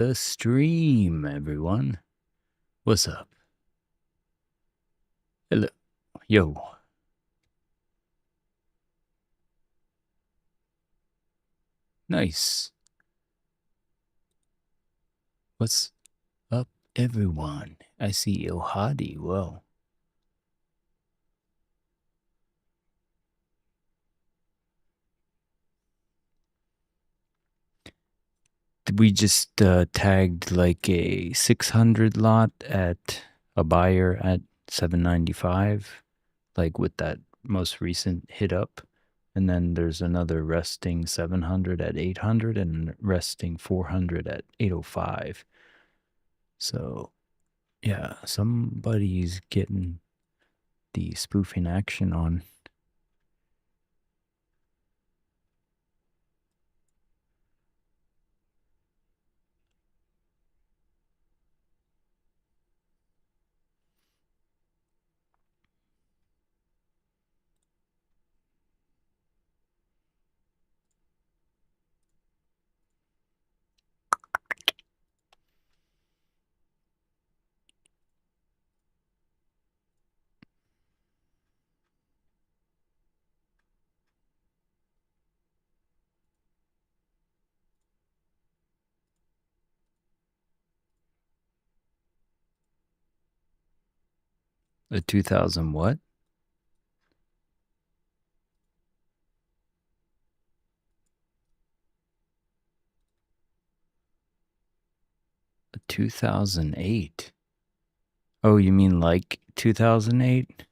the stream, everyone. What's up? Hello. Yo. Nice. What's up, everyone? I see Ilhadi. Well, we just tagged like a 600 lot at a buyer at 795, like with that most recent hit up. And then there's another resting 700 at 800 and resting 400 at 805. So, yeah, somebody's getting the spoofing action on. A 2000 what? A 2008. Oh, you mean like 2008?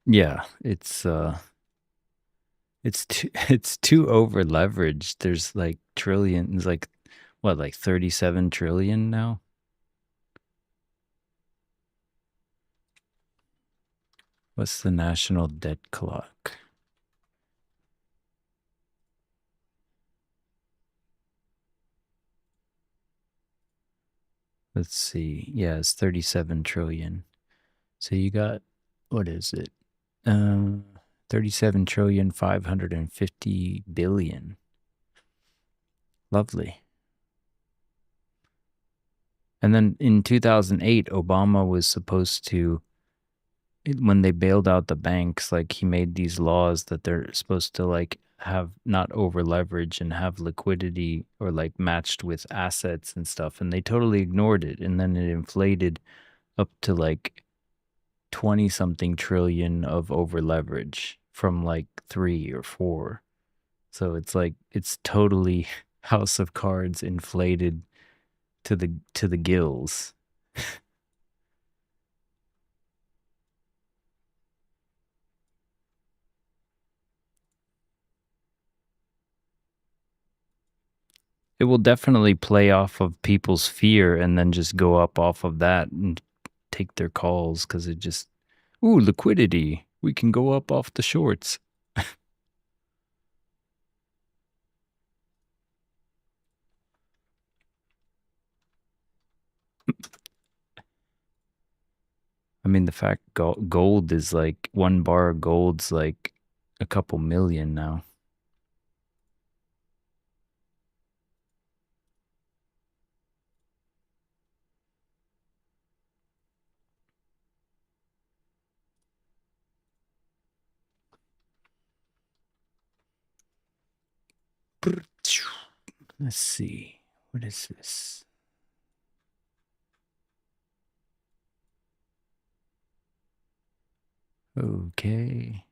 Yeah, it's too it's too over leveraged. There's like trillions, like what, like 37 trillion now? What's the national debt clock? Let's see. Yeah, it's 37 trillion. So you got, what is it? 37 trillion 550 billion. Lovely. And then in 2008, Obama was supposed to, when they bailed out the banks, like he made these laws that they're supposed to like have not over leverage and have liquidity or like matched with assets and stuff. And they totally ignored it. And then it inflated up to like 20 something trillion of over leverage from like 3 or 4. So it's like, it's totally House of Cards inflated to the gills. It will definitely play off of people's fear and then just go up off of that and take their calls because it just, ooh, liquidity. We can go up off the shorts. I mean, the fact gold is like 1 bar of gold's like a couple million now. Let's see. What is this? Okay.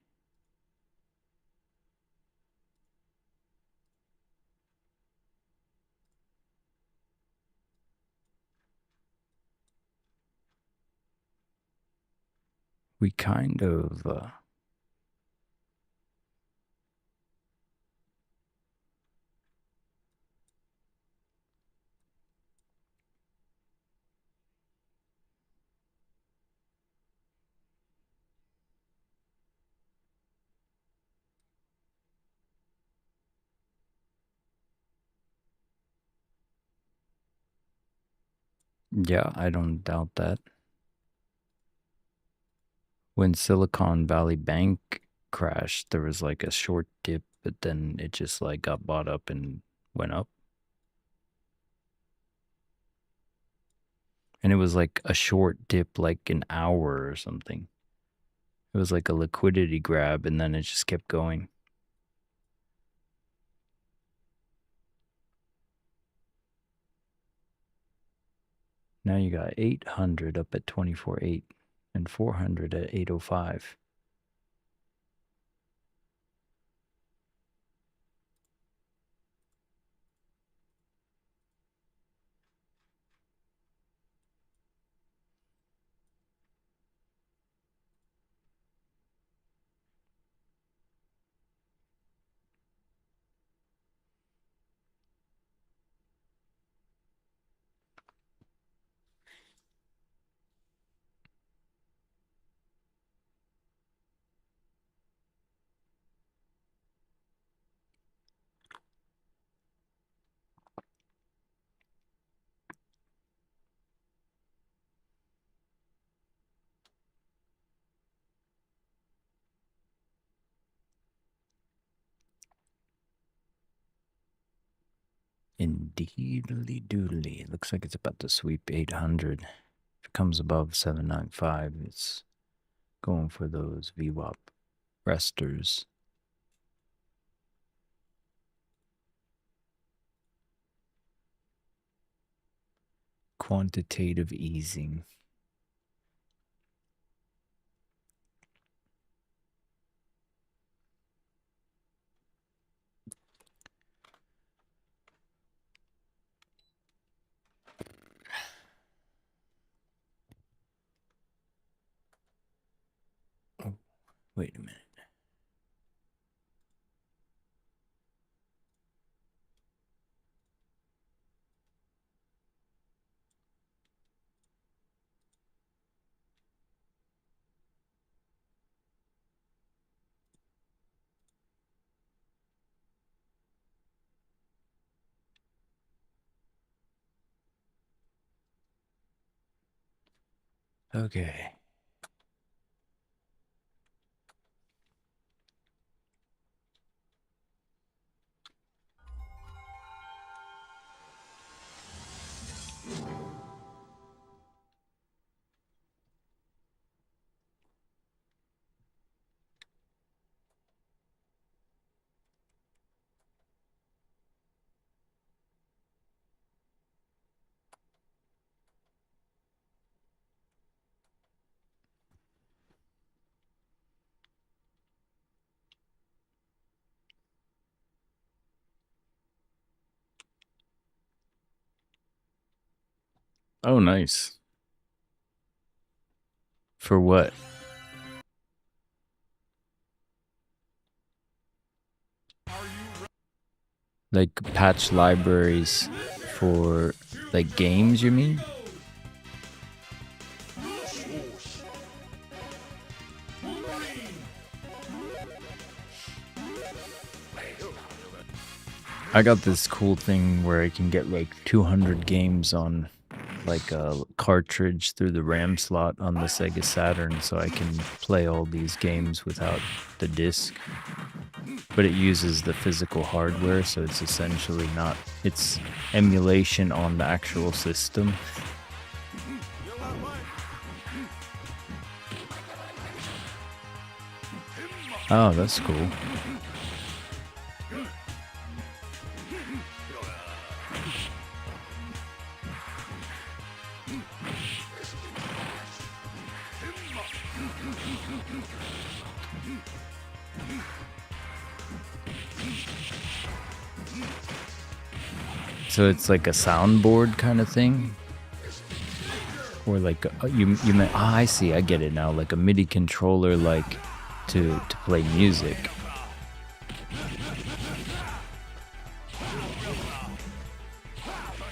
We kind of Yeah, I don't doubt that. When Silicon Valley Bank crashed, there was like a short dip, but then it just like got bought up and went up. And it was like a short dip, like an hour or something. It was like a liquidity grab, and then it just kept going. Now you got 800 up at 24.8 and 400 at 805. Indeedly doodly. It looks like it's about to sweep 800. If it comes above 795, it's going for those VWAP resters. Quantitative easing. Oh, wait a minute. Okay. Oh, nice. For what? Like patch libraries for like games, you mean? I got this cool thing where I can get like 200 games on like a cartridge through the RAM slot on the Sega Saturn, so I can play all these games without the disc. But it uses the physical hardware, so it's essentially not, it's emulation on the actual system. Oh, that's cool. So it's like a soundboard kind of thing? Or like, you meant, I see, I get it now, like a MIDI controller, like to play music.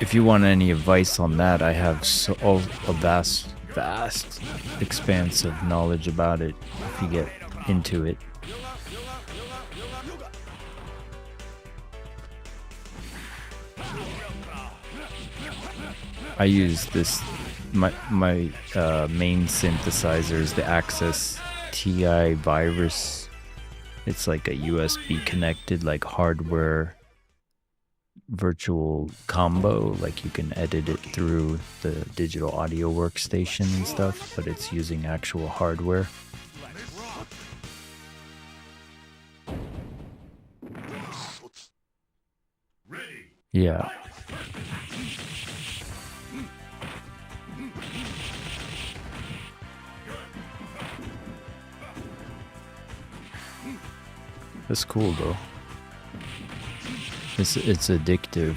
If you want any advice on that, I have a vast expanse of knowledge about it if you get into it. I use this. My main synthesizer is the Access TI Virus. It's like a USB connected, like hardware virtual combo. Like you can edit it through the digital audio workstation and stuff, but it's using actual hardware. Yeah. That's cool though. It's addictive.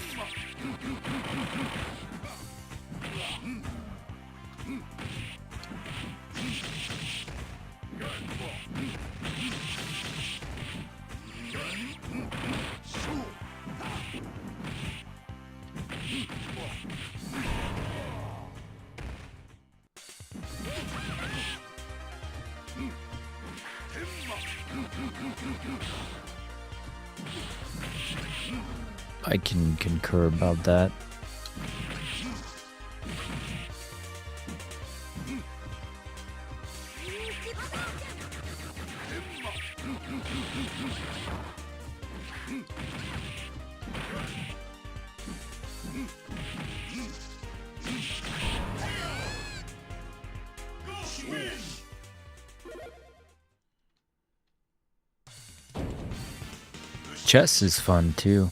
I can concur about that. Chess is fun too.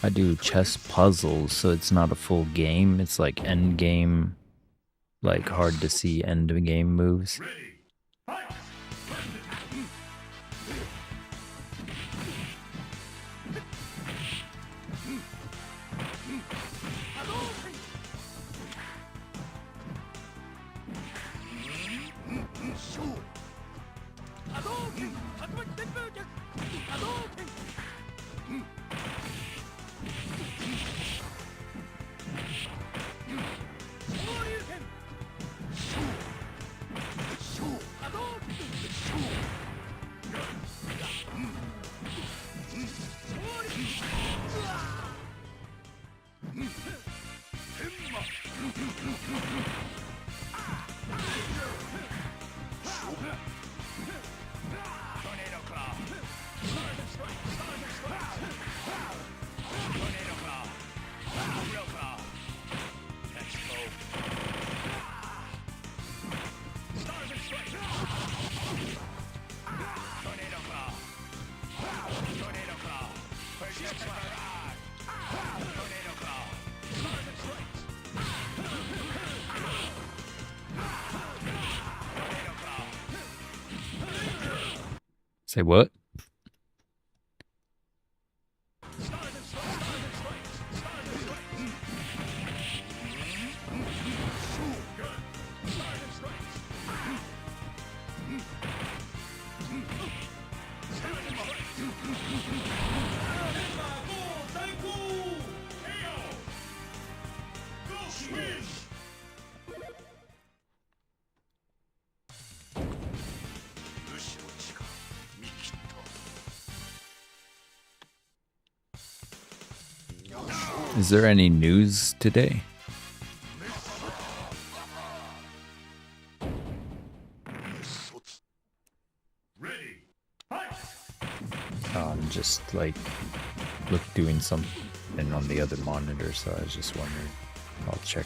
I do chess puzzles, so it's not a full game. It's like end game, like hard to see end game moves. Say what? Is there any news today? I'm just like doing something on the other monitor, so I was just wondering. I'll check.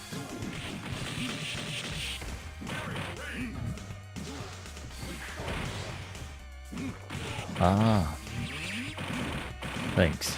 Ah, thanks.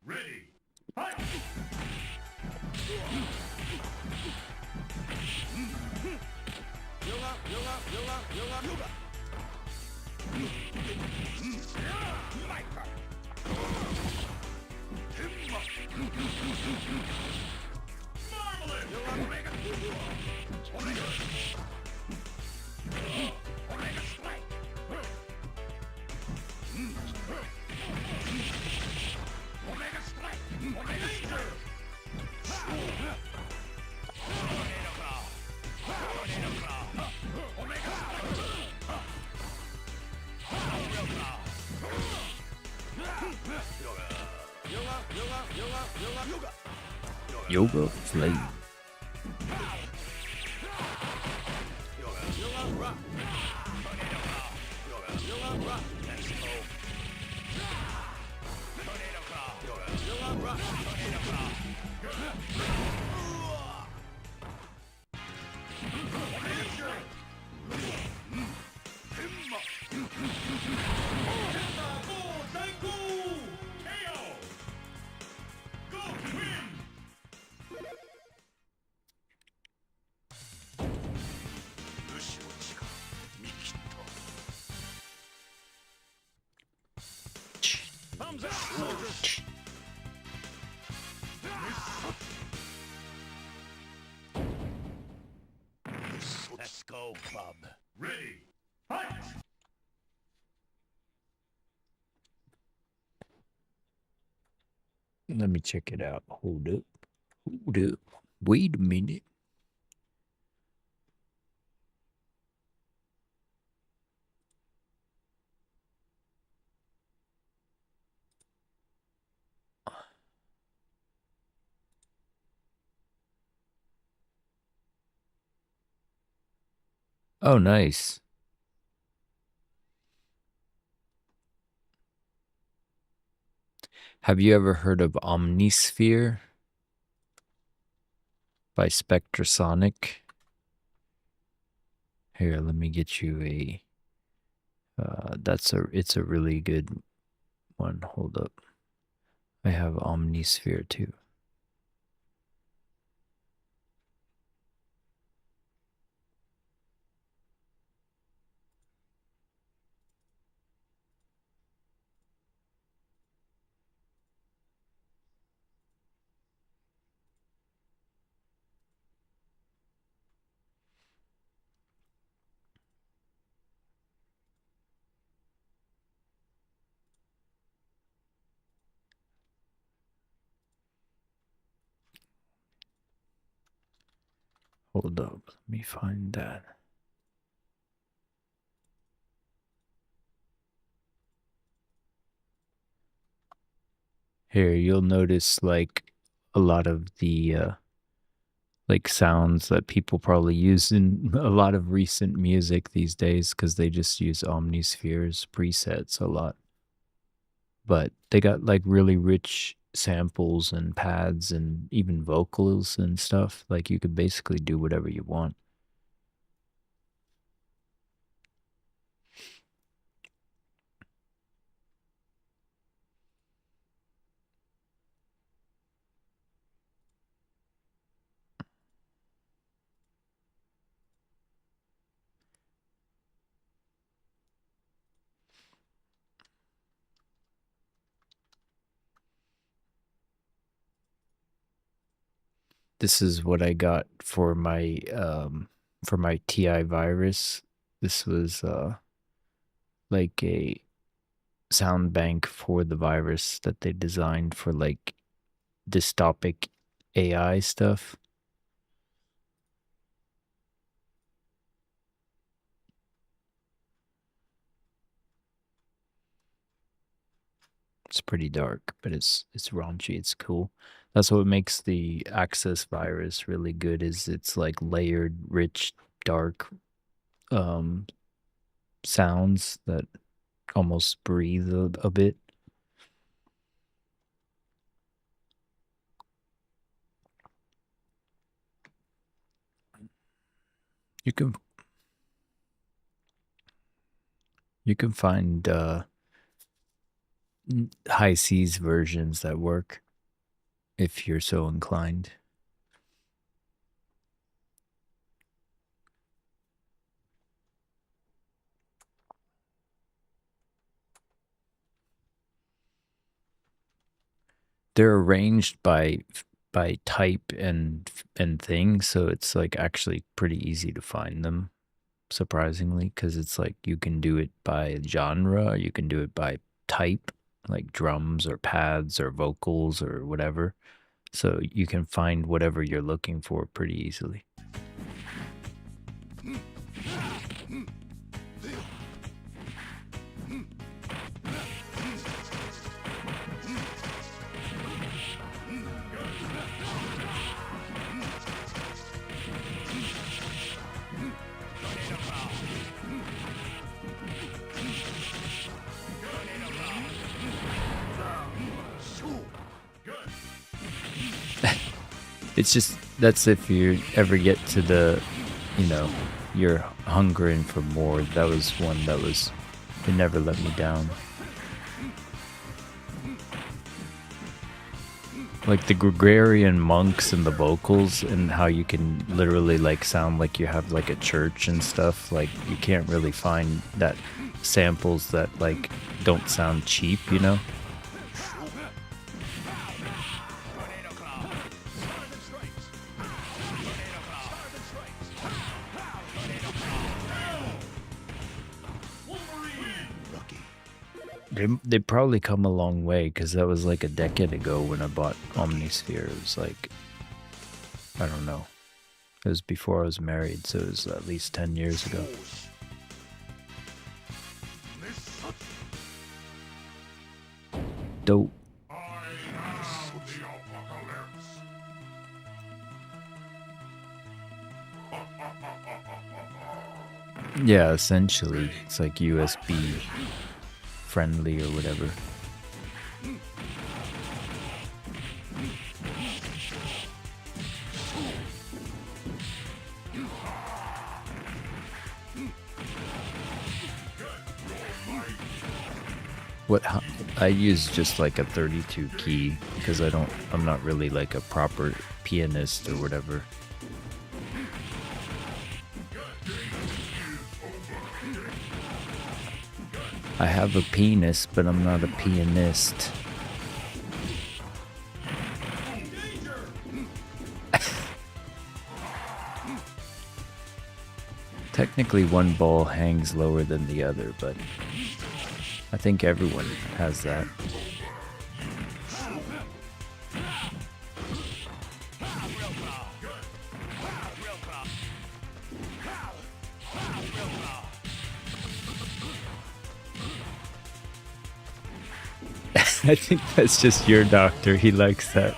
Ready. Fight! Yoga flame. Let's go, bub. Ready. Fight! Let me check it out. Hold up. Hold up. Wait a minute. Oh, nice. Have you ever heard of Omnisphere by Spectrasonic? Here, let me get you a. It's a really good one. Hold up. I have Omnisphere too. Hold up. Let me find that. Here, you'll notice like a lot of the like sounds that people probably use in a lot of recent music these days because they just use Omnisphere's presets a lot. But they got like really rich samples and pads and even vocals and stuff. Like you could basically do whatever you want. This is what I got for my TI virus. This was like a sound bank for the virus that they designed for like dystopic AI stuff. It's pretty dark, but it's raunchy. It's cool. That's what makes the Access virus really good. Is it's like layered, rich, dark um, sounds that almost breathe a bit. You can You can find high seas versions that work if you're so inclined. They're arranged by type and thing, so it's like actually pretty easy to find them, surprisingly, because it's like you can do it by genre, you can do it by type, like drums or pads or vocals or whatever. So you can find whatever you're looking for pretty easily. It's just, that's if you ever get to the, you know, you're hungering for more. That was one that was, it never let me down. Like the Gregorian monks and the vocals and how you can literally like sound like you have like a church and stuff. Like you can't really find that samples that like don't sound cheap, you know? They probably come a long way, because that was like a decade ago when I bought Omnisphere. It was like, I don't know. It was before I was married, so it was at least 10 years ago. Dope. Yeah, essentially. It's like USB friendly or whatever. What I use just like a 32 key because I'm not really like a proper pianist or whatever. I have a penis, but I'm not a pianist. Technically, one ball hangs lower than the other, but I think everyone has that. I think that's just your doctor. He likes that.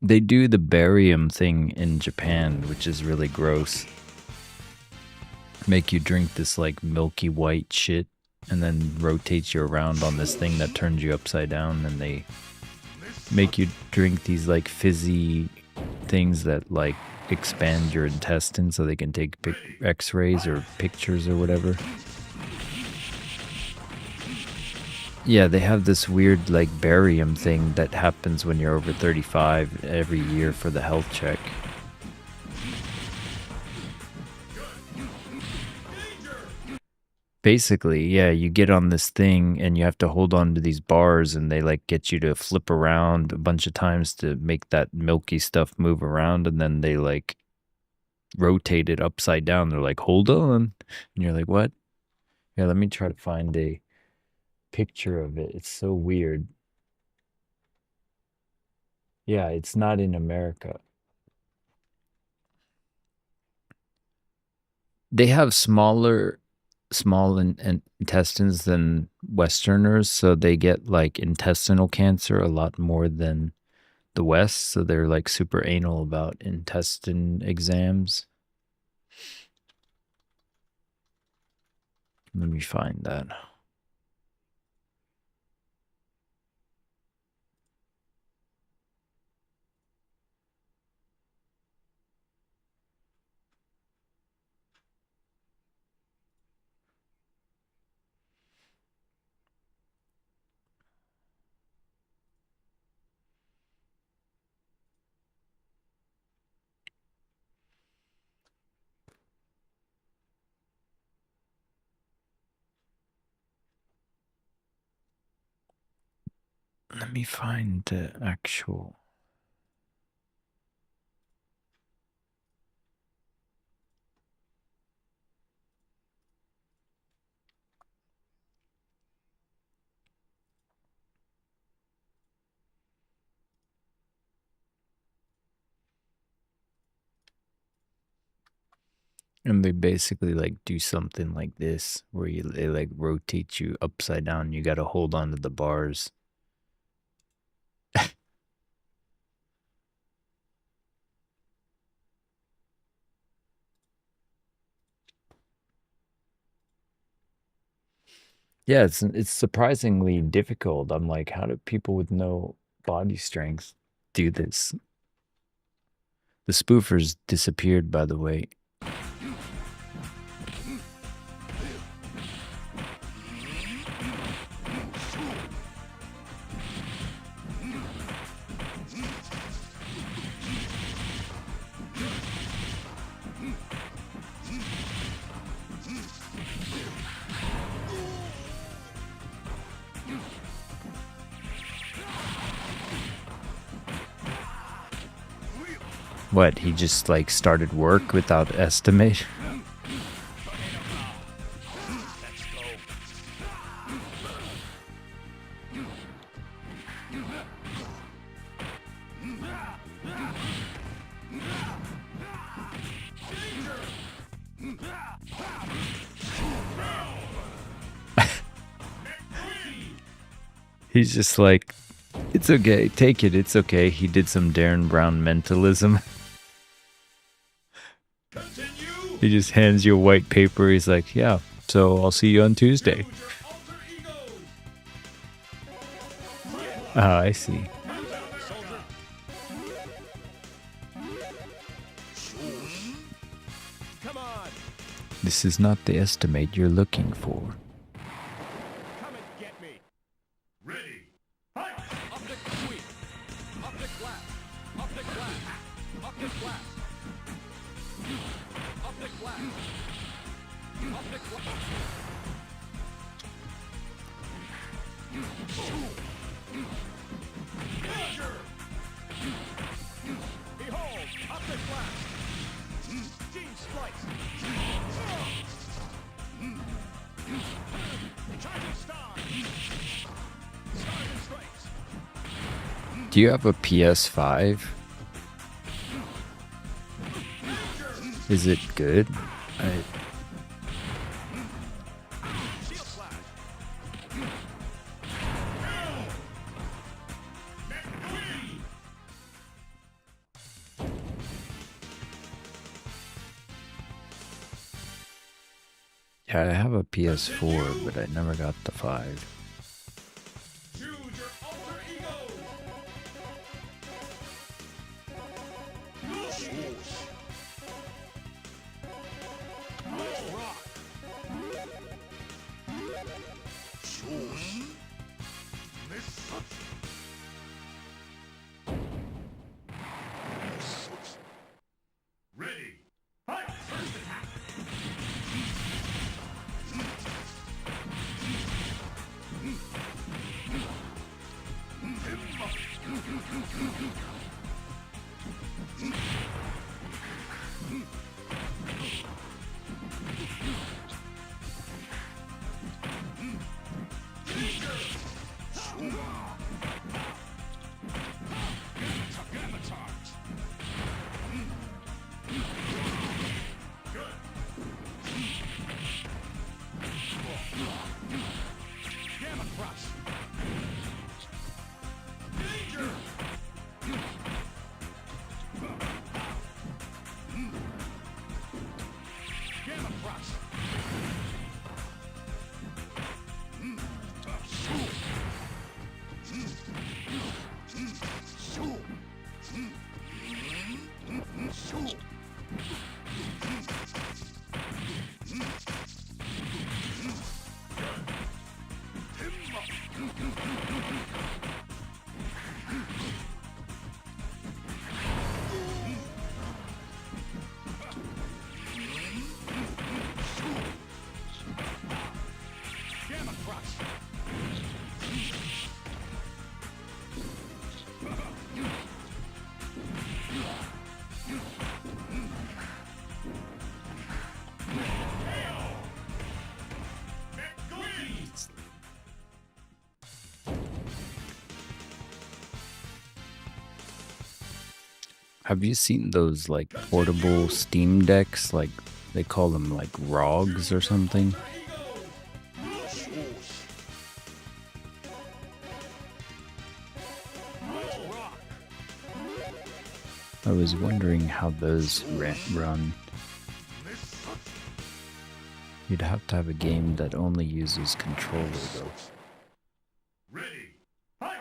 They do the barium thing in Japan, which is really gross. Make you drink this like milky white shit and then rotates you around on this thing that turns you upside down, and they make you drink these like fizzy things that like expand your intestines so they can take x-rays or pictures or whatever. Yeah, they have this weird like barium thing that happens when you're over 35 every year for the health check. Basically, yeah, you get on this thing and you have to hold on to these bars, and they like get you to flip around a bunch of times to make that milky stuff move around, and then they like rotate it upside down. They're like, hold on. And you're like, what? Yeah, let me try to find a picture of it. It's so weird. Yeah, it's not in America. They have small intestines than Westerners, so they get like intestinal cancer a lot more than the West. So they're like super anal about intestine exams. Let me find that. Let me find the actual. And they basically like do something like this where they like rotate you upside down. You got to hold on to the bars. Yeah, it's surprisingly difficult. I'm like, how do people with no body strength do this? The spoofers disappeared, by the way. What, he just like started work without estimate? He's just like, it's okay, take it, it's okay. He did some Darren Brown mentalism. He just hands you a white paper. He's like, yeah, so I'll see you on Tuesday. Ah, I see. This is not the estimate you're looking for. Come and get me. Ready. Fight. Up the sweep. Up the glass. Up the glass. Up the glass. Up the glass. Up the glass. Behold, up the glass. Gene splice. Charging star. Stars and strikes. Do you have a PS5? Is it good? Shield slash. Yeah, I have a PS4, but I never got the 5. Choose your alter ego. Let's rock. Ready. Fight. First attack. Have you seen those like portable Steam decks? Like they call them like ROGs or something. I was wondering how those run. You'd have to have a game that only uses controller though. Ready. Fight!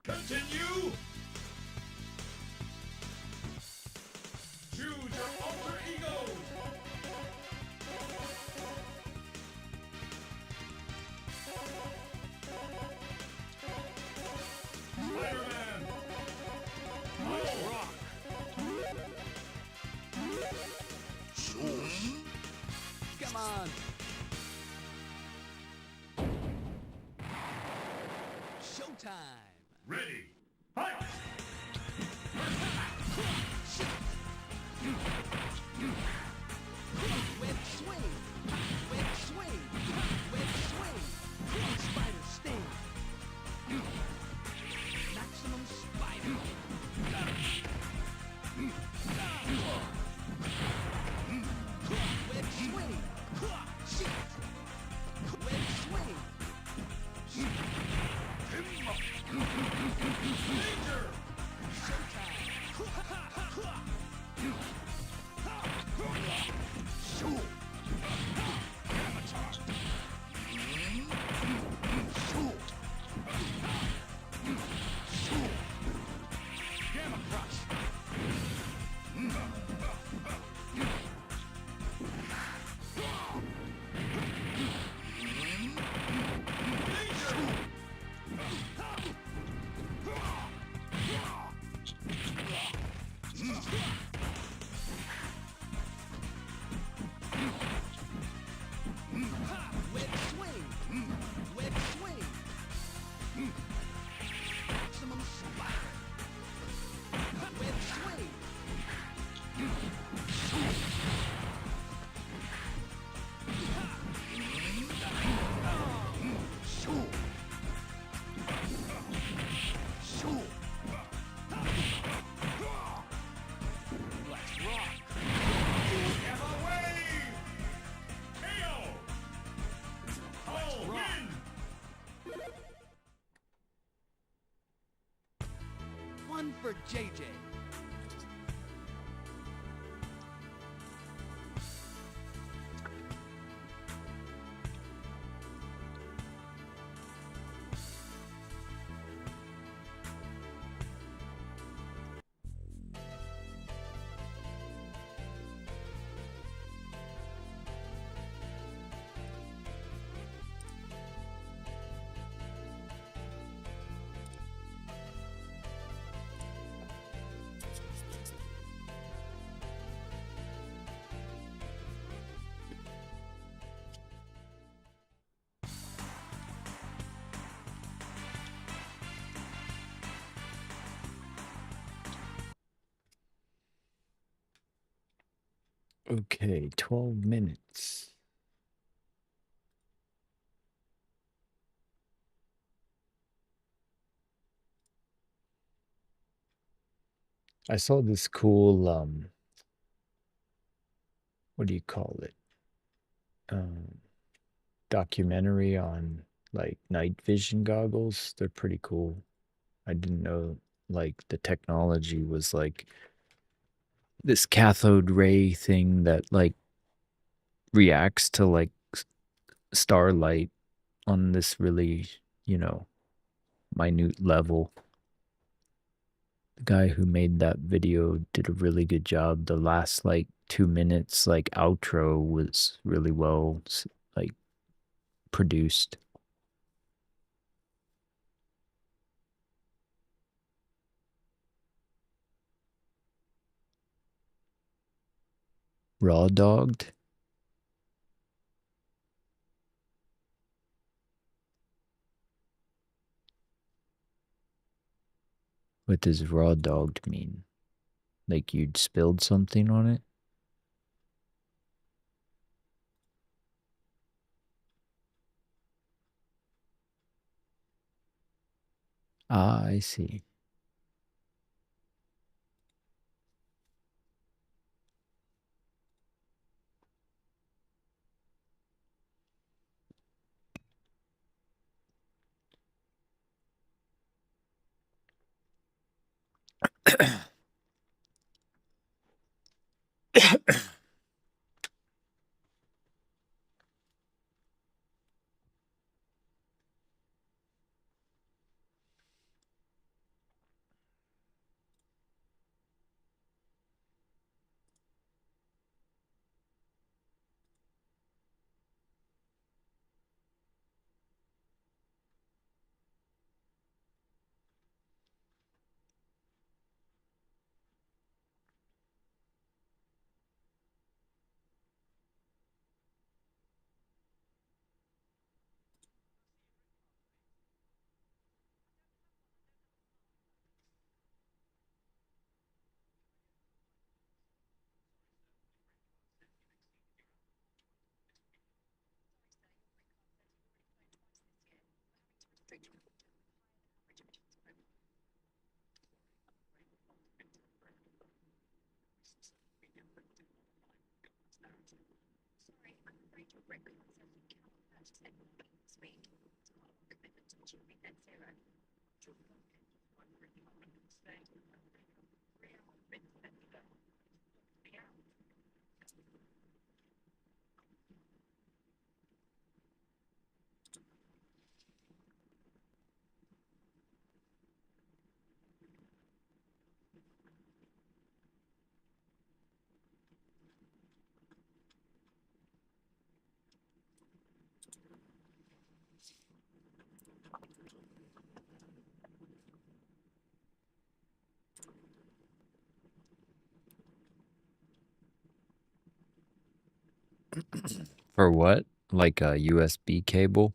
Continue! Choose your alter ego! Spider-Man! Let's rock! Come on! Showtime! Ready! Fight! Web swing! Web swing! Web swing! Spider sting! Maximum spider! Web swing! Shift! Web swing! Danger! Gamma Crush! Web swing! Web swing! Maximum spider! Web swing! Let's rock! Gamma Wave! KO! Let's win! One for JJ. Okay, 12 minutes. I saw this cool what do you call it? Um documentary on like night vision goggles. They're pretty cool. I didn't know like the technology was like this cathode ray thing that like reacts to like starlight on this really, you know, minute level. The guy who made that video did a really good job. The last like 2 minutes like outro was really well like produced. Raw dogged what does raw dogged mean? Like you'd spilled something on it? Ah, I see. For what? Like a USB cable?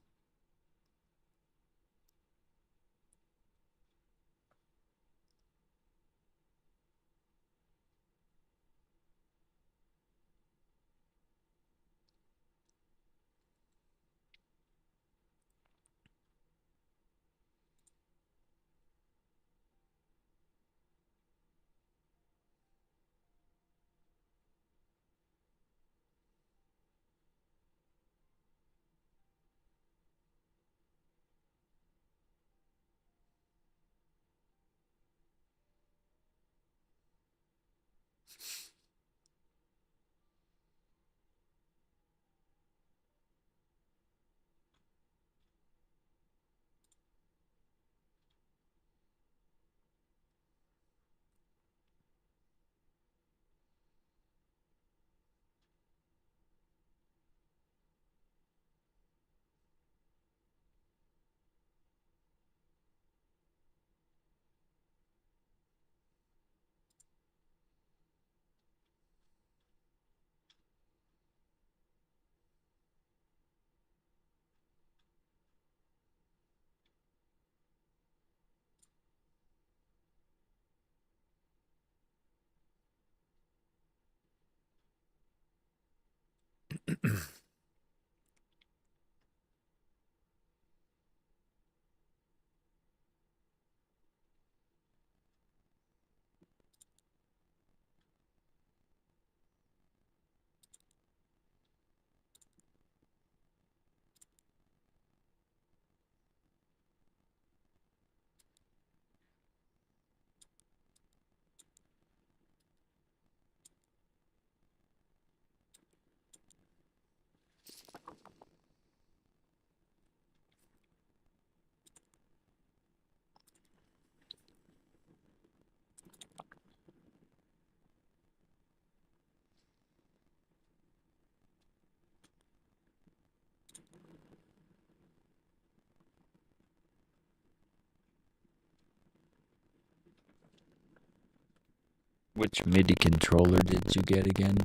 Which MIDI controller did you get again?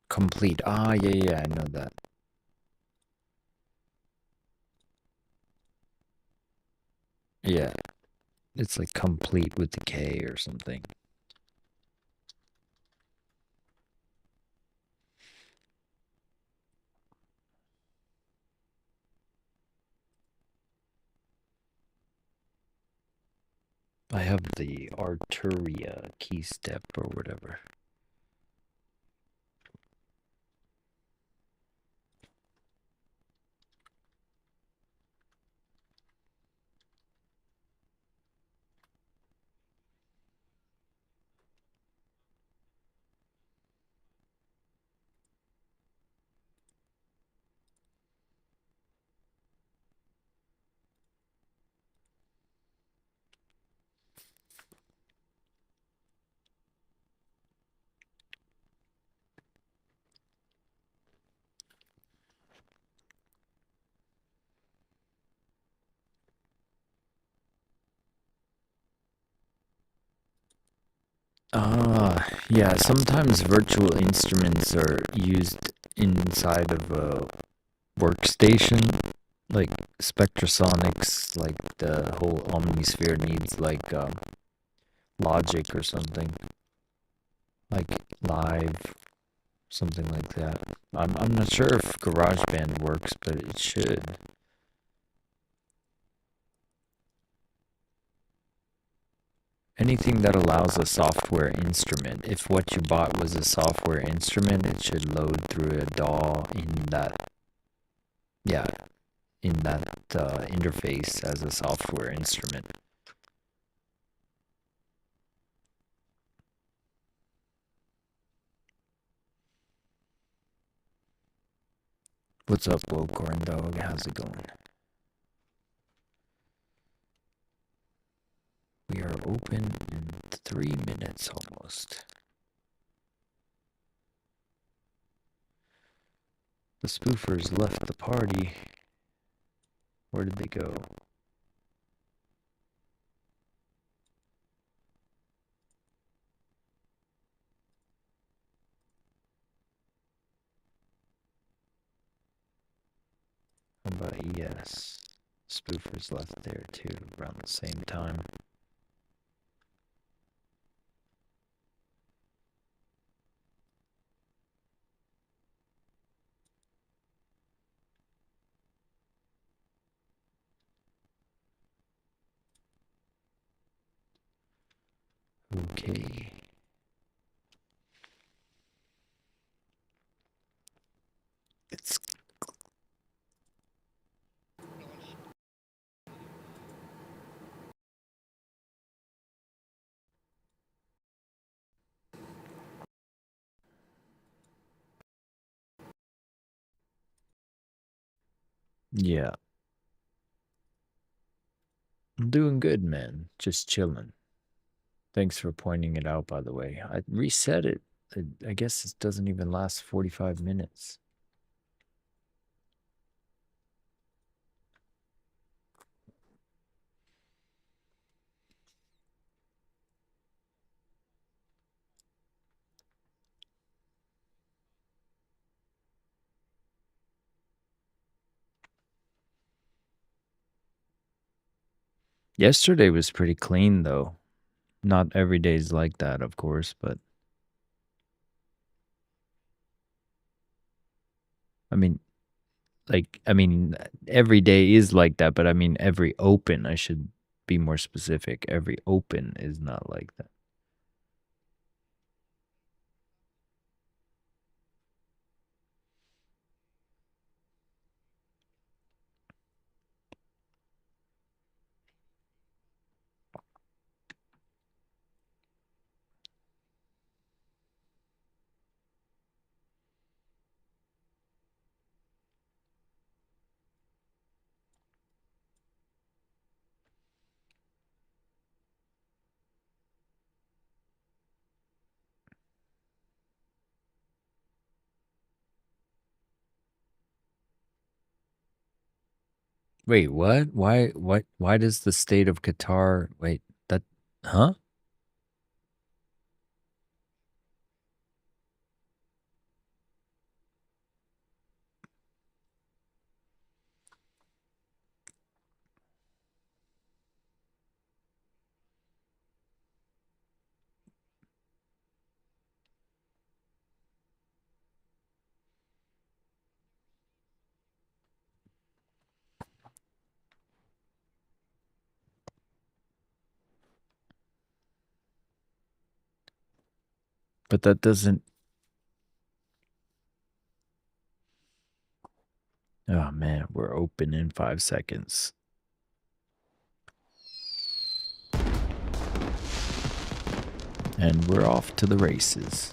Complete. Ah, yeah, I know that. Yeah, it's like complete with the K or something. I have the Arturia key step or whatever. Ah, yeah, sometimes virtual instruments are used inside of a workstation, like Spectrasonics, like the whole Omnisphere needs like Logic or something, like Live, something like that. I'm not sure if GarageBand works, but it should. Anything that allows a software instrument. If what you bought was a software instrument, it should load through a DAW in that, yeah, in that interface as a software instrument. What's up, Wocorn Dog? How's it going? We are open in 3 minutes almost. The spoofers left the party. Where did they go? How about ES? Spoofers left there too, around the same time. Okay. It's yeah. I'm doing good, man. Just chilling. Thanks for pointing it out, by the way. I reset it. I guess it doesn't even last 45 minutes. Yesterday was pretty clean, though. Not every day's like that, of course, but I mean, every day is like that, but I mean, every open, I should be more specific. Every open is not like that. Wait, what? Why does the state of Qatar wait, that huh? But that doesn't. Oh man, we're open in 5 seconds. And we're off to the races.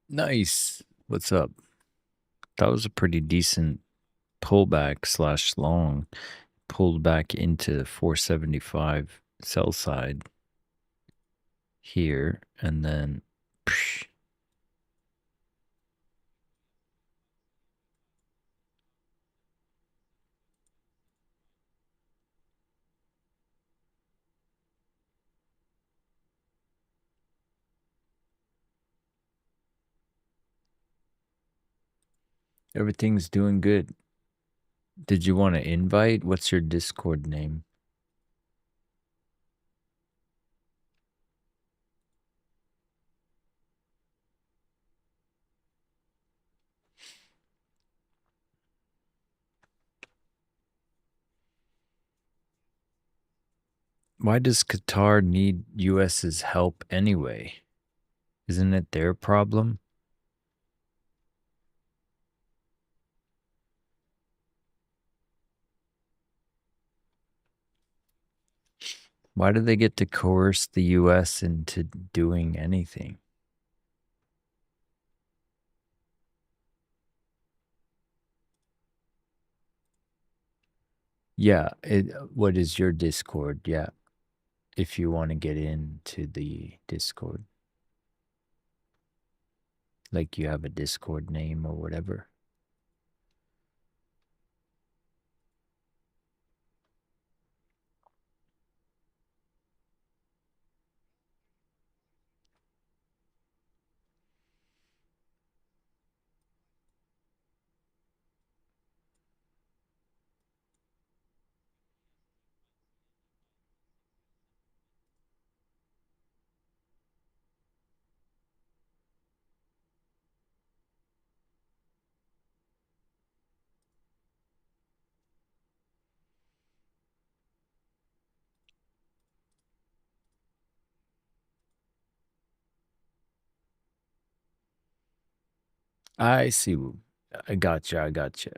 Nice. What's up? That was a pretty decent pullback slash long. Pulled back into 475 sell side here, and then psh, everything's doing good. Did you want to invite? What's your Discord name? Why does Qatar need US's help anyway? Isn't it their problem? Why do they get to coerce the US into doing anything? Yeah, what is your Discord? Yeah, if you want to get into the Discord. Like you have a Discord name or whatever. I see. I gotcha. I gotcha.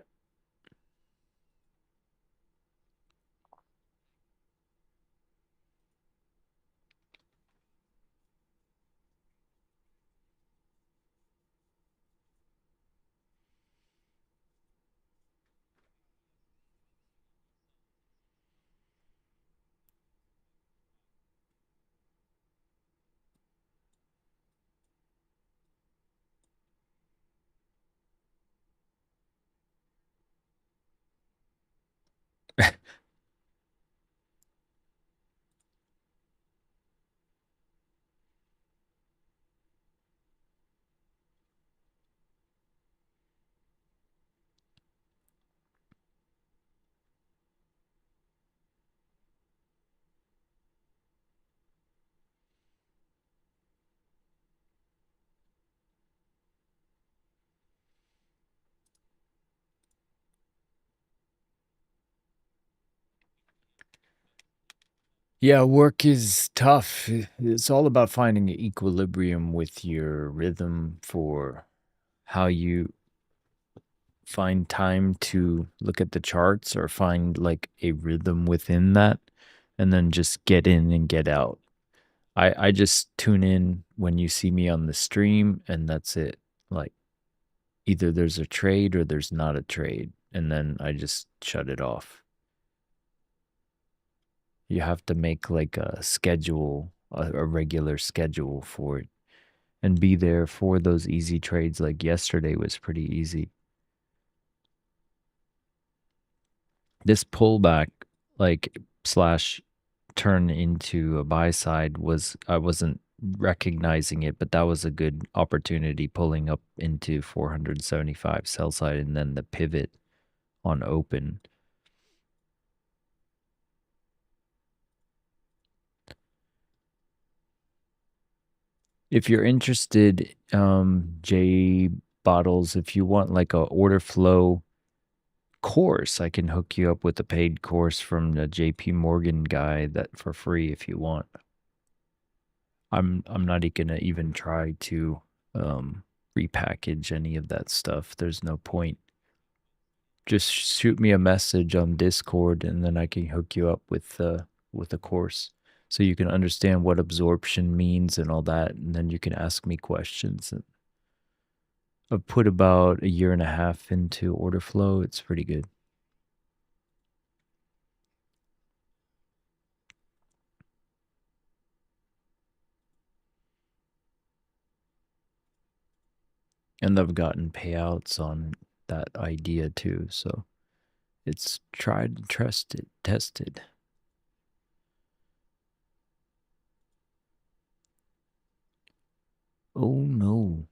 Yeah, work is tough. It's all about finding an equilibrium with your rhythm for how you find time to look at the charts or find like a rhythm within that and then just get in and get out. I just tune in when you see me on the stream and that's it. Like either there's a trade or there's not a trade and then I just shut it off. You have to make like a schedule, a regular schedule for it and be there for those easy trades. Like yesterday was pretty easy. This pullback, like slash turn into a buy side was, I wasn't recognizing it, but that was a good opportunity pulling up into 475 sell side and then the pivot on open. If you're interested, J Bottles, if you want like a order flow course, I can hook you up with a paid course from the JP Morgan guy that for free if you want. I'm not gonna even try to repackage any of that stuff. There's no point. Just shoot me a message on Discord and then I can hook you up with a course so you can understand what absorption means and all that and then you can ask me questions. I've put about a year and a half into order flow. It's pretty good. And I've gotten payouts on that idea too. So it's tried and trusted, tested. Oh no.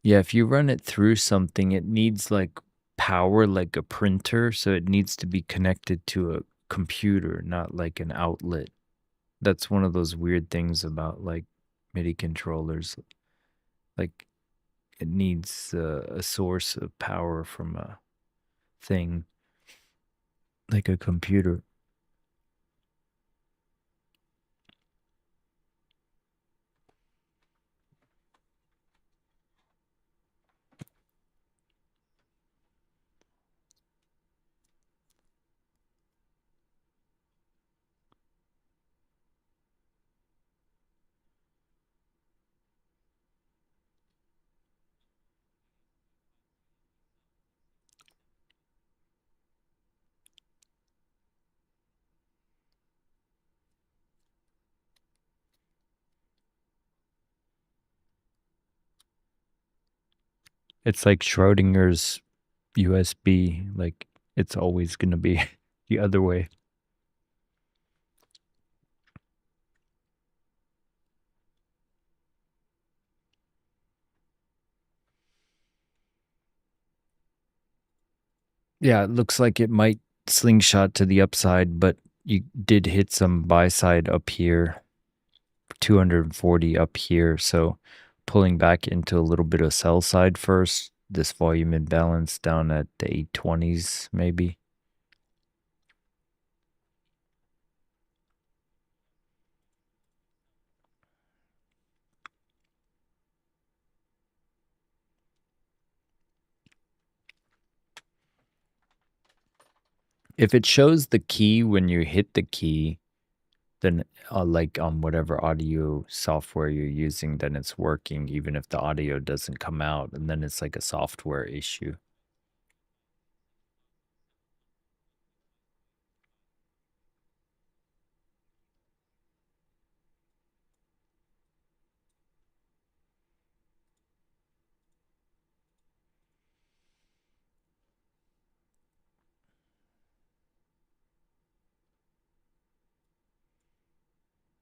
Yeah, if you run it through something, it needs like power like a printer. So it needs to be connected to a computer, not like an outlet. That's one of those weird things about like MIDI controllers. Like it needs a source of power from a thing like a computer. It's like Schrodinger's USB. Like it's always going to be the other way. Yeah, it looks like it might slingshot to the upside, but you did hit some buy side up here, 240 up here. So pulling back into a little bit of sell side first. This volume imbalance down at the 820s, maybe. If it shows the key when you hit the key, then like on whatever audio software you're using, then it's working, even if the audio doesn't come out. And then it's like a software issue.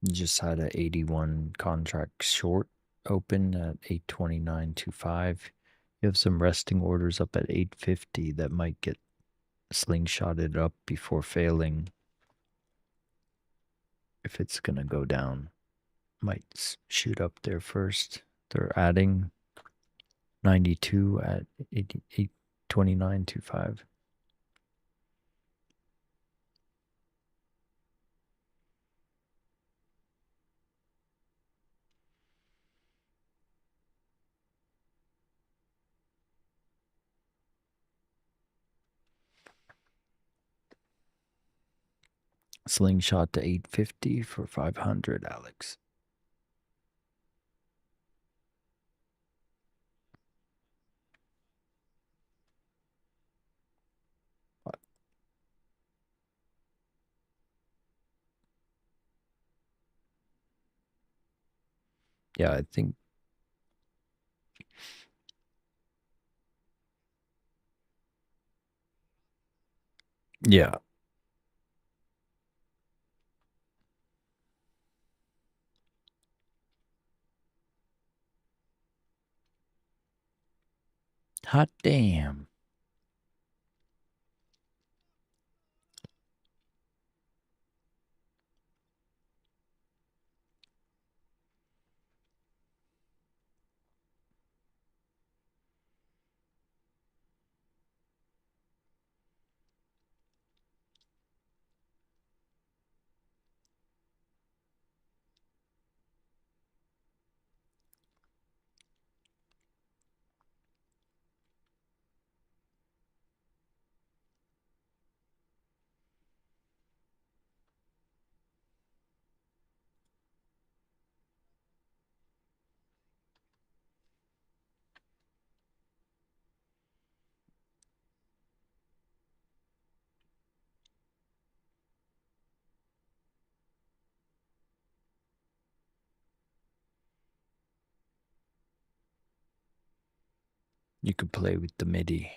You just had a 81 contract short open at 829.25. You have some resting orders up at 850 that might get slingshotted up before failing. If it's going to go down, might shoot up there first. They're adding 92 at 829.25. Slingshot to 850 for 500, Alex. Yeah, I think. Yeah. Hot damn. You could play with the MIDI.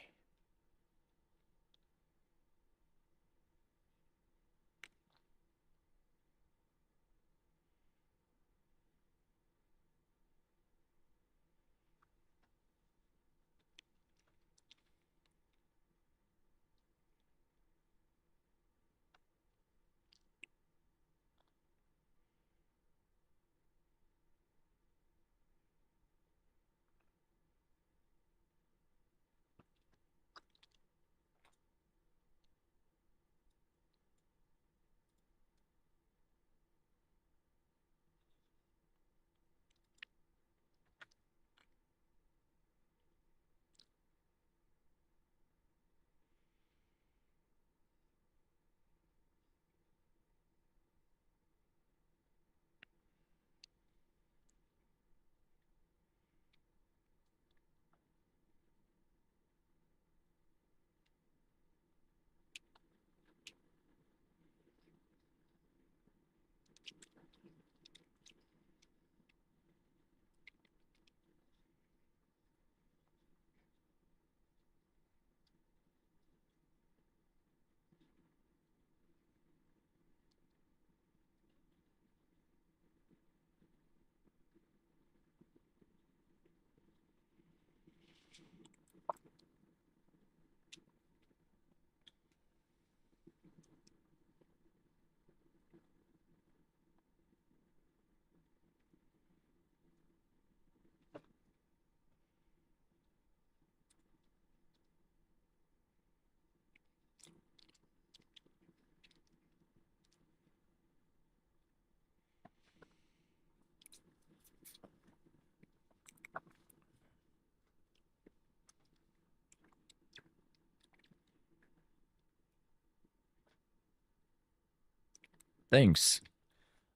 Thanks.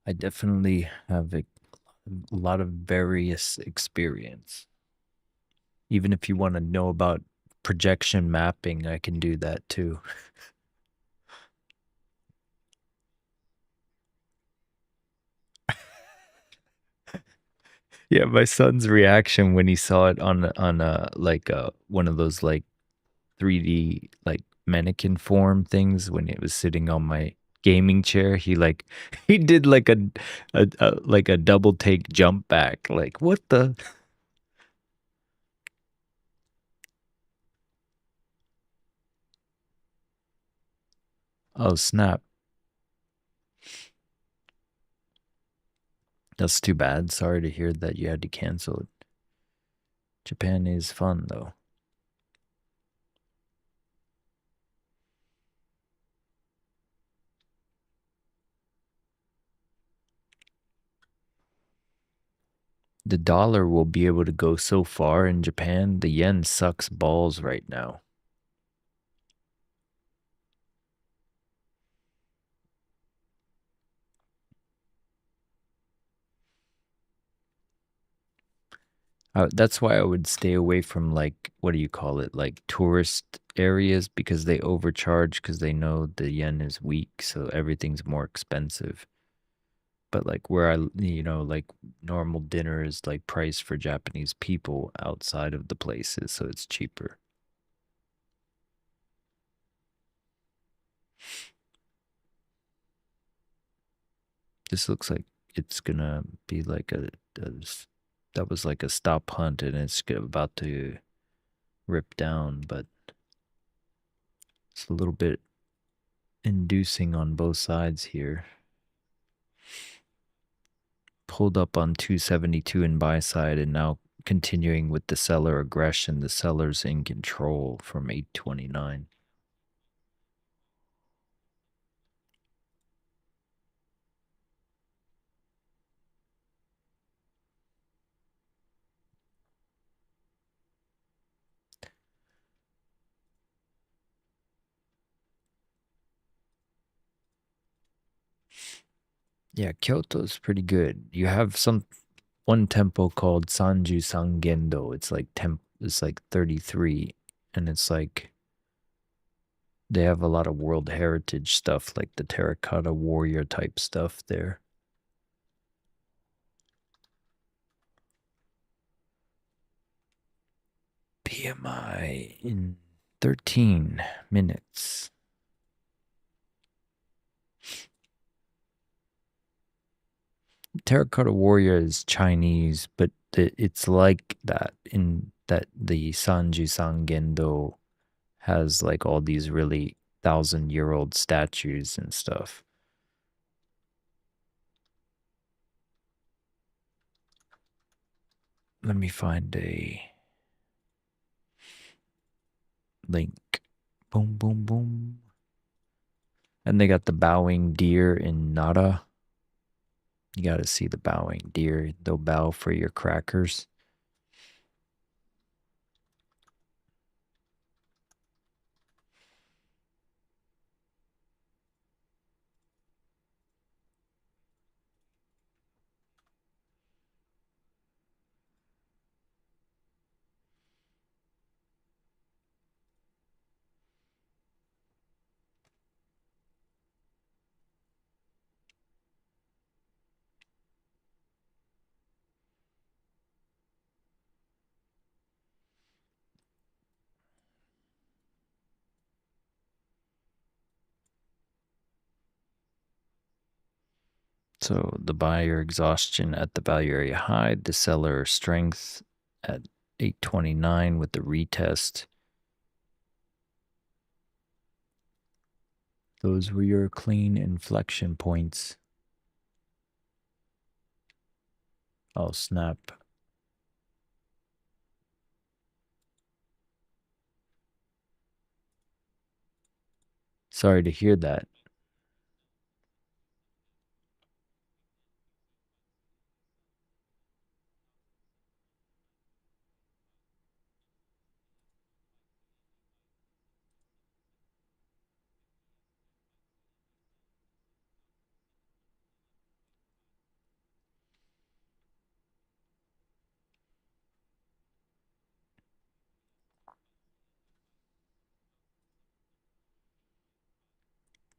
I definitely have a lot of various experience. Even if you want to know about projection mapping, I can do that too. Yeah, my son's reaction when he saw it on a like one of those like 3D like mannequin form things when it was sitting on my gaming chair, he like he did like a like a double take jump back. Like what the. Oh, snap. That's too bad. Sorry to hear that you had to cancel it. Japan is fun though. The dollar will be able to go so far in Japan. The yen sucks balls right now. That's why I would stay away from, like, what do you call it? Like tourist areas, because they overcharge because they know the yen is weak, so everything's more expensive. But like where like normal dinner is like priced for Japanese people outside of the places, so it's cheaper. This looks like it's gonna be like that was like a stop hunt, and it's about to rip down, but it's a little bit inducing on both sides here. Pulled up on 272 in buy side, and now continuing with the seller aggression. The seller's in control from 829. Yeah, Kyoto's pretty good. You have one temple called Sanju Sangendo. It's like 33, and it's like they have a lot of World Heritage stuff, like the terracotta warrior type stuff there. PMI in 13 minutes. Terracotta warrior is Chinese, but it's like that in that the Sanju Sangendo has like all these really 1,000-year-old statues and stuff. Let me find a link. Boom, boom, boom. And they got the bowing deer in Nara. You got to see the bowing deer. They'll bow for your crackers. So the buyer exhaustion at the value area high, the seller strength at 829 with the retest. Those were your clean inflection points. Oh, snap. Sorry to hear that.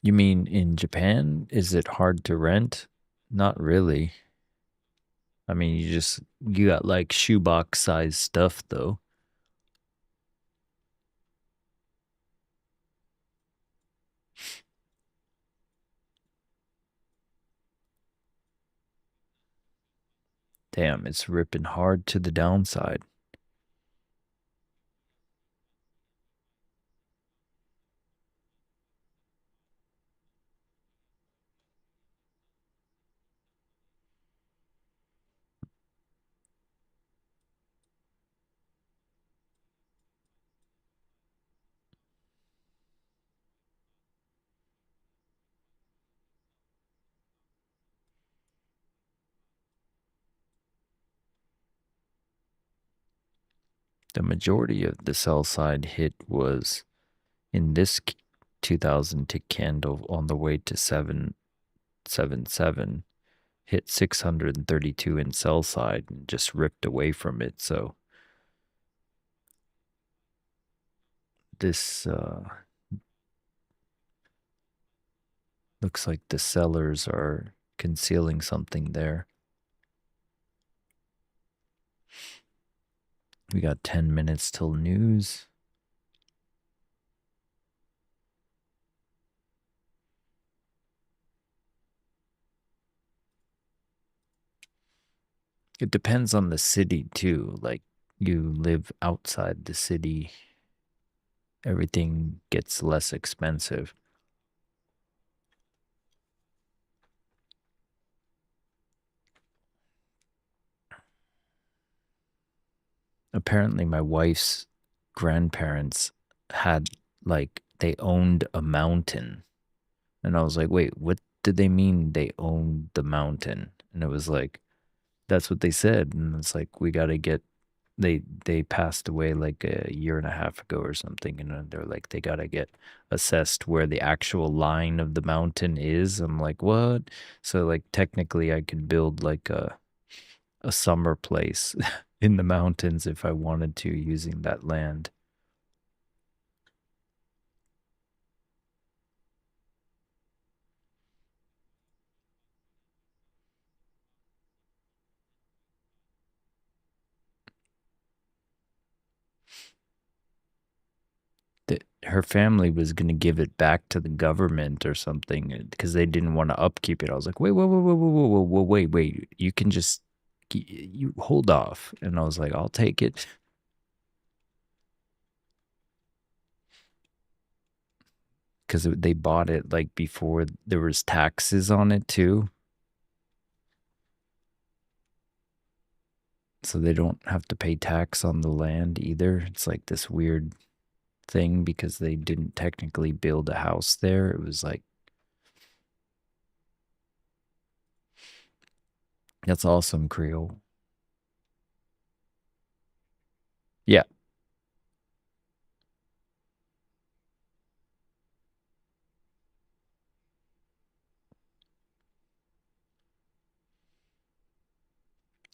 You mean in Japan? Is it hard to rent? Not really. I mean, you got like shoebox size stuff though. Damn, it's ripping hard to the downside. The majority of the sell side hit was in this 2000 tick candle on the way to 777. hit 632 in sell side and just ripped away from it. So this looks like the sellers are concealing something there. We got 10 minutes till news. It depends on the city too. Like you live outside the city, everything gets less expensive. Apparently my wife's grandparents had like they owned a mountain. And I was like, "Wait, what did they mean they owned the mountain?" And it was like that's what they said. And it's like we got to get they passed away like a year and a half ago or something, and then they're like they got to get assessed where the actual line of the mountain is. I'm like, "What?" So like technically I could build like a summer place in the mountains if I wanted to using that land. Her family was going to give it back to the government or something because they didn't want to upkeep it. I was like, wait, whoa, whoa, whoa, whoa, whoa, whoa, whoa, wait. You can just, you hold off. And I was like, I'll take it. Because they bought it like before there was taxes on it too. So they don't have to pay tax on the land either. It's like this weird thing because they didn't technically build a house there. It was like, that's awesome, Creole. Yeah.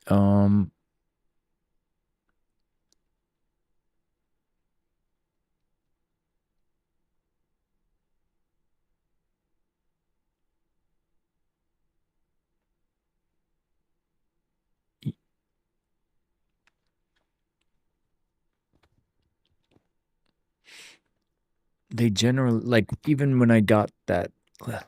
Um, they generally like even when I got that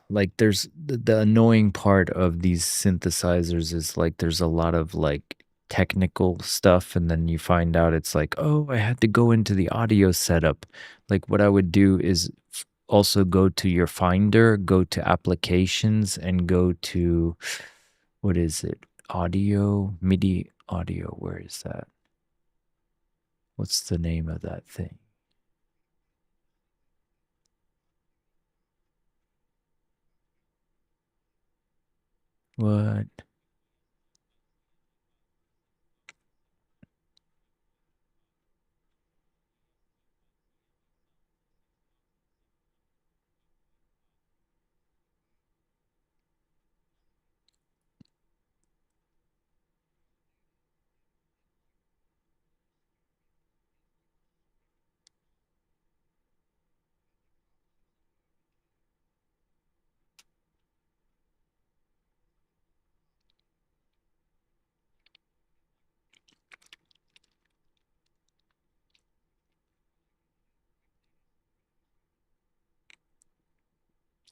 like there's the annoying part of these synthesizers is like there's a lot of like technical stuff and then you find out it's like, oh, I had to go into the audio setup. Like what I would do is also go to your finder, go to applications and go to what is it? Audio, MIDI audio. Where is that? What's the name of that thing? What?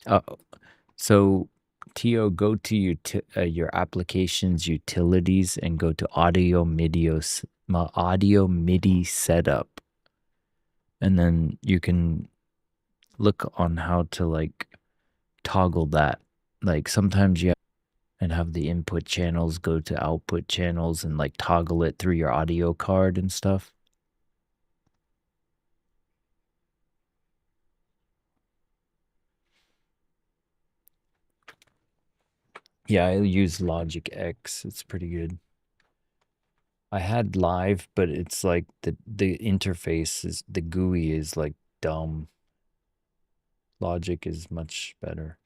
Uh, So, Tio, go to your applications utilities and go to audio MIDI setup, and then you can look on how to like toggle that. Like sometimes you have and have the input channels go to output channels and like toggle it through your audio card and stuff. Yeah, I use Logic X. It's pretty good. I had live, but it's like the interface is the GUI is like dumb. Logic is much better.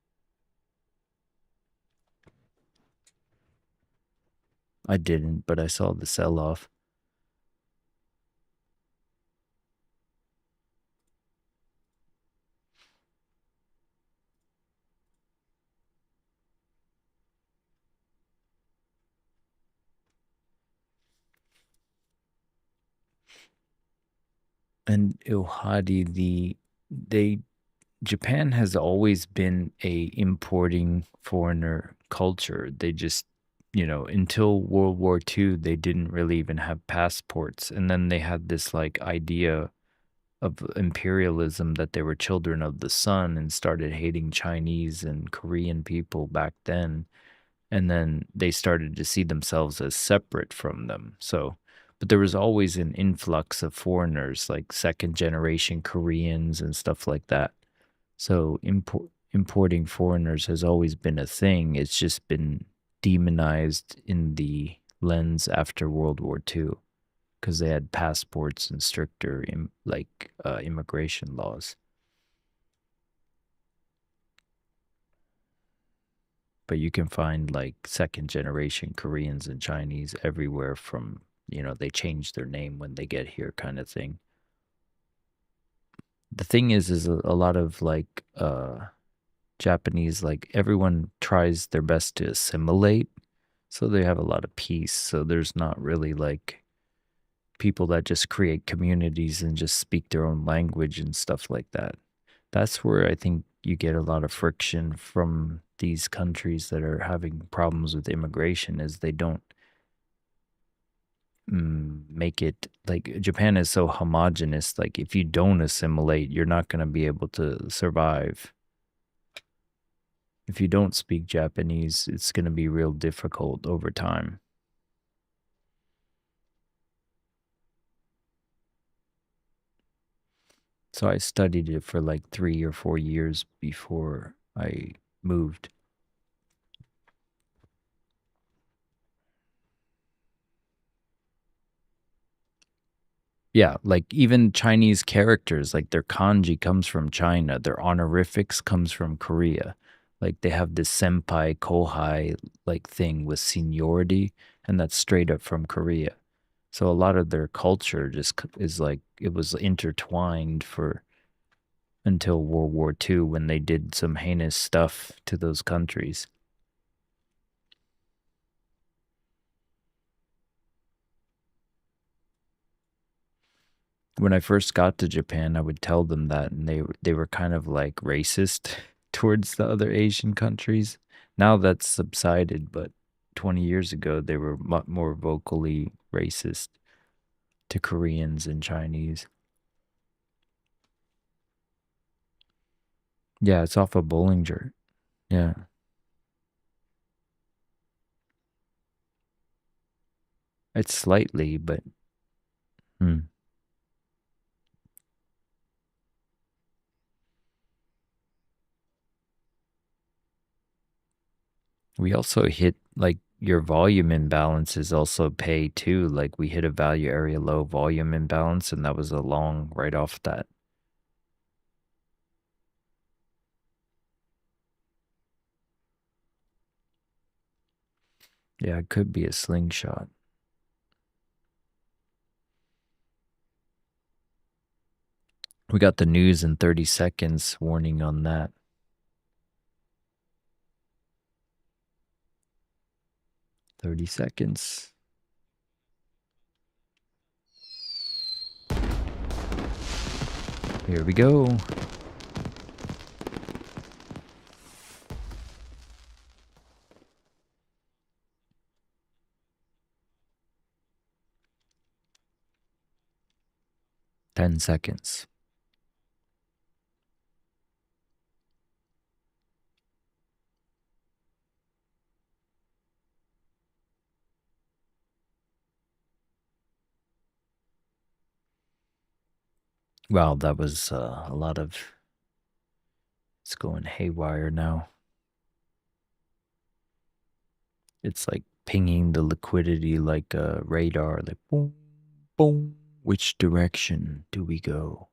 I didn't, but I saw the sell-off. And Ilhadi, they Japan has always been a importing foreigner culture. They just, until World War II, they didn't really even have passports. And then they had this like idea of imperialism that they were children of the sun and started hating Chinese and Korean people back then. And then they started to see themselves as separate from them. So, but there was always an influx of foreigners, like second generation Koreans and stuff like that. So importing foreigners has always been a thing. It's just been demonized in the lens after World War II because they had passports and stricter immigration laws. But you can find like second generation Koreans and Chinese everywhere from, they change their name when they get here kind of thing. The thing is a lot of like Japanese, like everyone tries their best to assimilate. So they have a lot of peace. So there's not really like people that just create communities and just speak their own language and stuff like that. That's where I think you get a lot of friction from these countries that are having problems with immigration is they don't make it like Japan is so homogenous. Like if you don't assimilate, you're not going to be able to survive. If you don't speak Japanese, it's going to be real difficult over time. So I studied it for like 3 or 4 years before I moved. Yeah, like even Chinese characters, like their kanji comes from China, their honorifics comes from Korea. Like they have this senpai kohai like thing with seniority, and that's straight up from Korea. So a lot of their culture just is like it was intertwined for until World War II when they did some heinous stuff to those countries. When I first got to Japan, I would tell them that, and they were kind of like racist towards the other Asian countries. Now that's subsided, but 20 years ago they were much more vocally racist to Koreans and Chinese. Yeah, it's off of Bollinger. Yeah, it's slightly, but hmm. We also hit like your volume imbalances also pay too. Like we hit a value area low volume imbalance, and that was a long right off that. Yeah, it could be a slingshot. We got the news in 30 seconds warning on that. 30 seconds. Here we go. Ten seconds. Wow, that was a lot of. It's going haywire now. It's like pinging the liquidity like a radar, like boom, boom. Which direction do we go?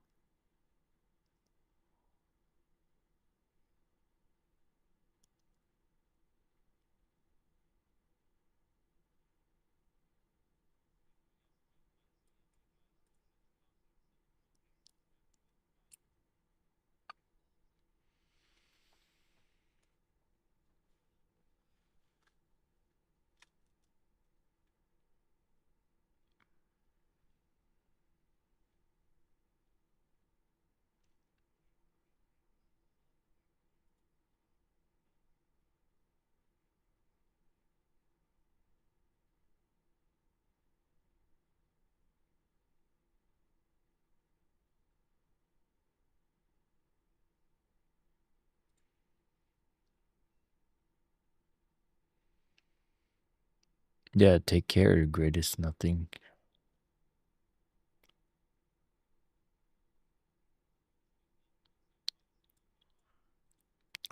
Yeah, take care, greatest nothing.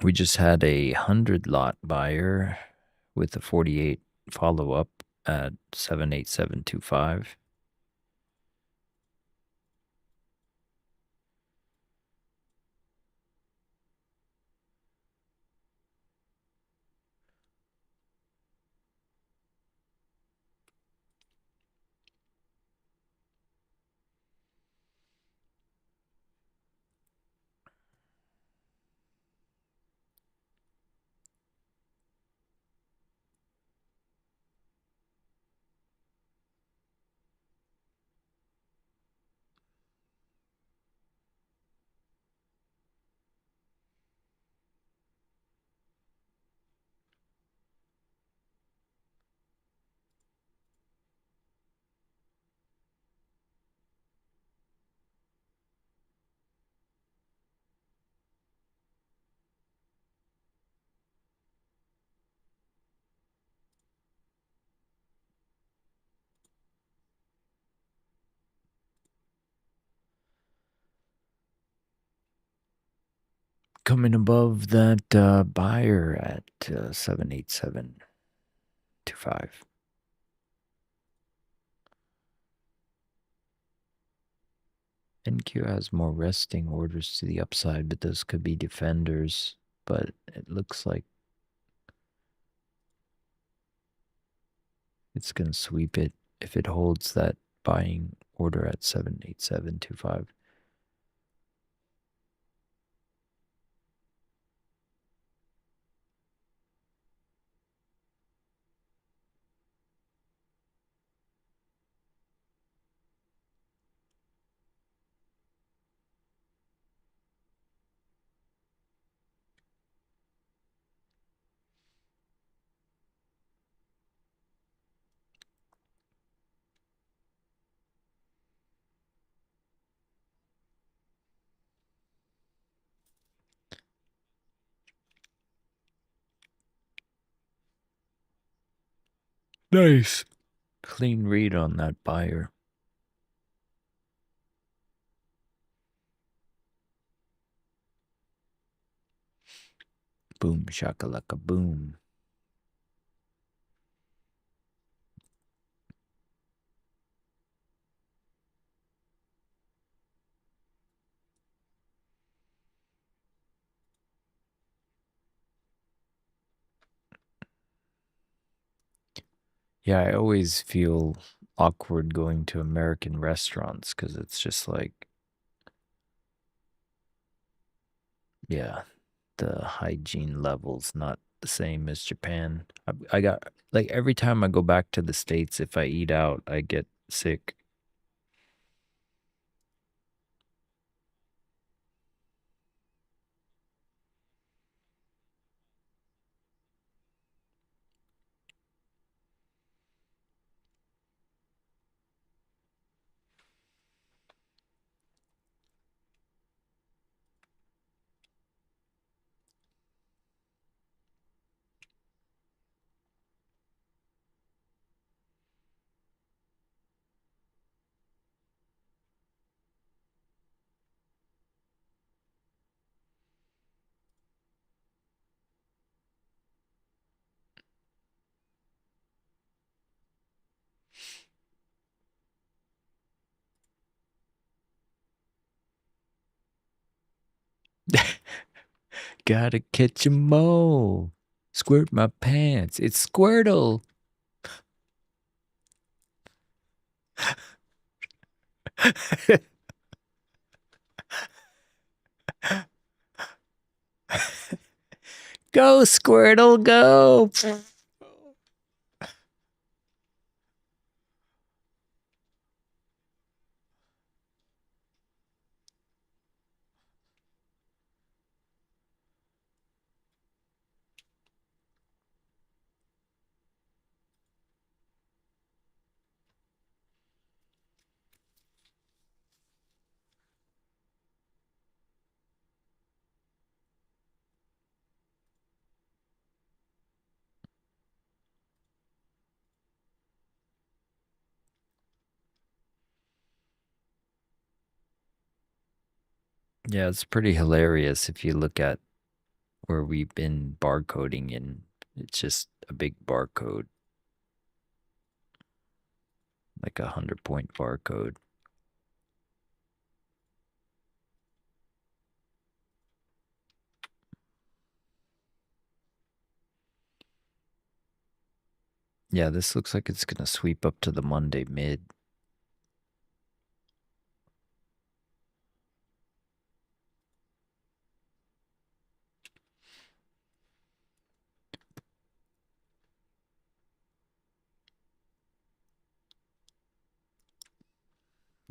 We just had a 100 lot buyer with a 48 follow up at 78725. Coming above that buyer at 78725. NQ has more resting orders to the upside, but those could be defenders. But it looks like it's going to sweep it if it holds that buying order at 78725. Nice. Clean read on that buyer. Boom, shakalaka, boom. Yeah, I always feel awkward going to American restaurants because it's just like, yeah, the hygiene level's not the same as Japan. I got, like, every time I go back to the States, if I eat out, I get sick. Gotta catch 'em all. Squirt my pants. It's Squirtle. Go, Squirtle, go. Yeah, it's pretty hilarious if you look at where we've been barcoding, and it's just a big barcode, like a 100-point barcode. Yeah, this looks like it's going to sweep up to the Monday mid.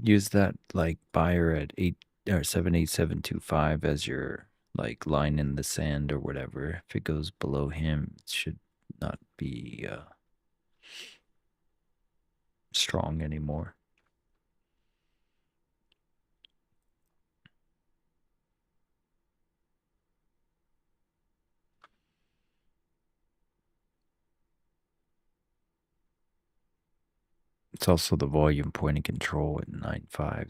Use that like buyer at 78725 as your like line in the sand or whatever. If it goes below him, it should not be strong anymore. It's also the volume point of control at 9.5.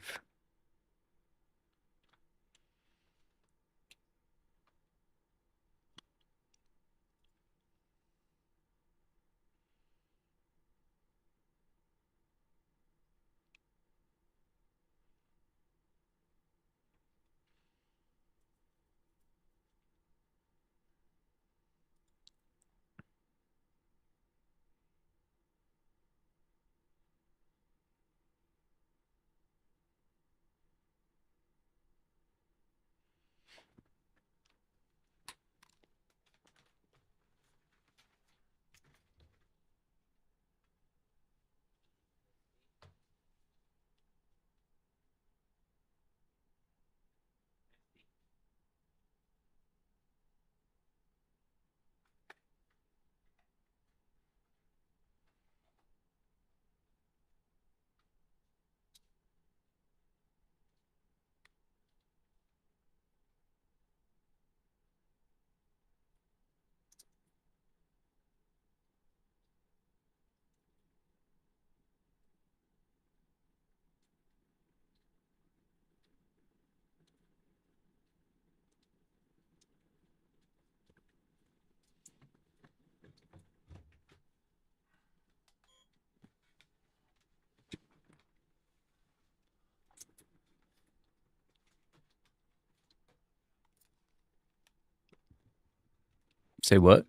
Say what?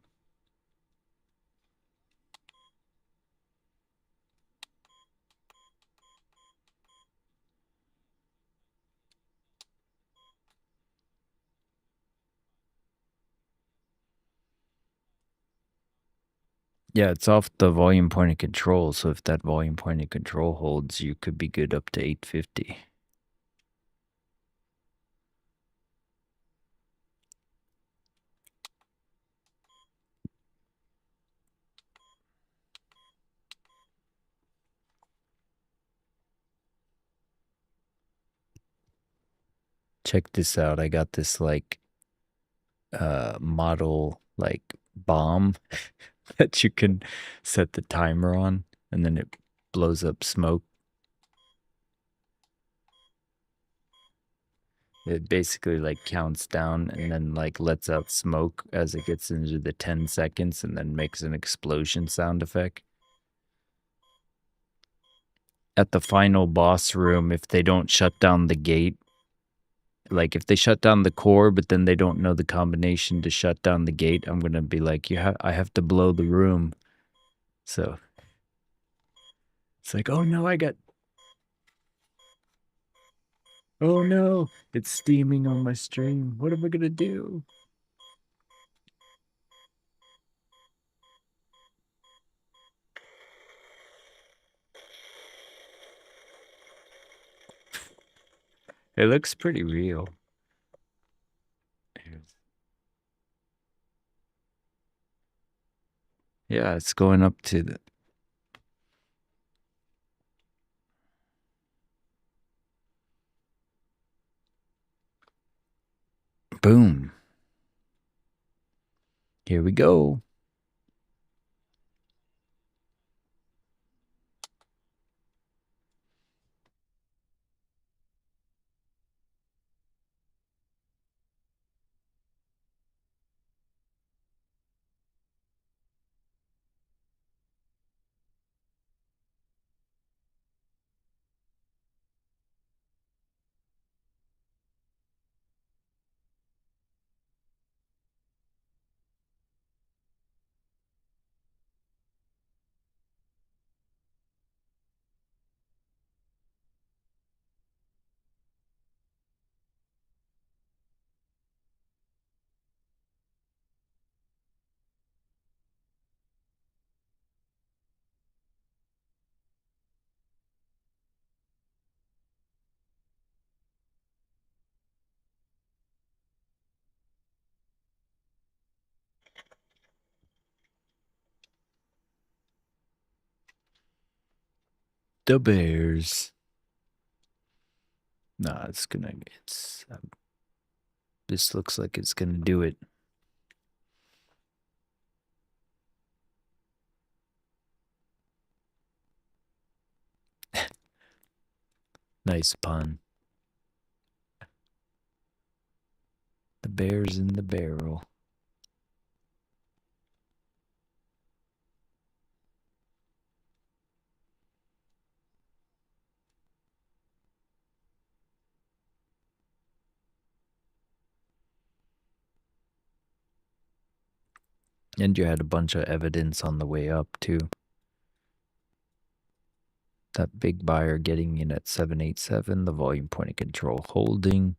Yeah, it's off the volume point of control. So if that volume point of control holds, you could be good up to 850. Check this out. I got this like model like bomb that you can set the timer on, and then it blows up smoke. It basically like counts down and then like lets out smoke as it gets into the 10 seconds and then makes an explosion sound effect. At the final boss room, if they don't shut down the gate, like if they shut down the core but then they don't know the combination to shut down the gate, I'm going to be like, I have to blow the room. So it's like, oh no, oh no, it's steaming on my stream. What am I going to do? It looks pretty real. Yeah, it's going up to the... Boom. Here we go. The Bears. Nah, this looks like it's gonna do it. Nice pun. The bear's in the barrel. And you had a bunch of evidence on the way up, too. That big buyer getting in at 787, the volume point of control holding.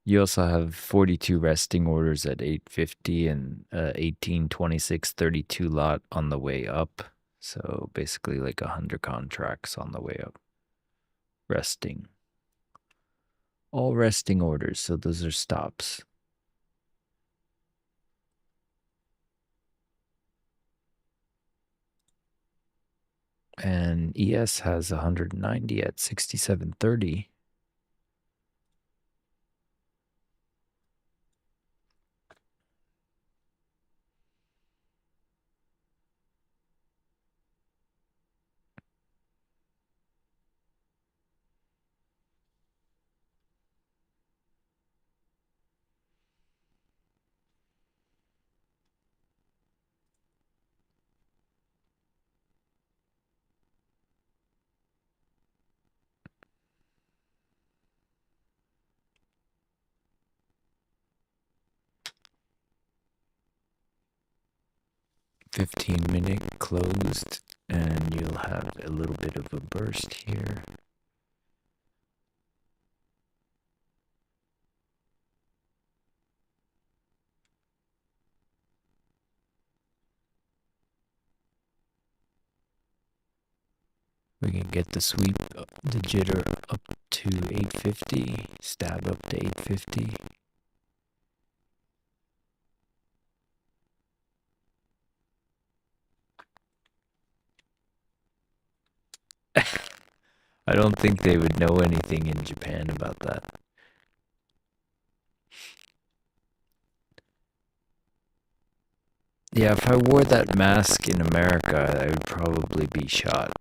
You also have 42 resting orders at 850 and 1826.32 lot on the way up. So basically like 100 contracts on the way up. Resting. All resting orders, so those are stops. And ES has 190 at 67.30. $15-minute closed, and you'll have a little bit of a burst here. We can get the sweep, the jitter up to 850, stab up to 850. I don't think they would know anything in Japan about that. Yeah, if I wore that mask in America, I would probably be shot.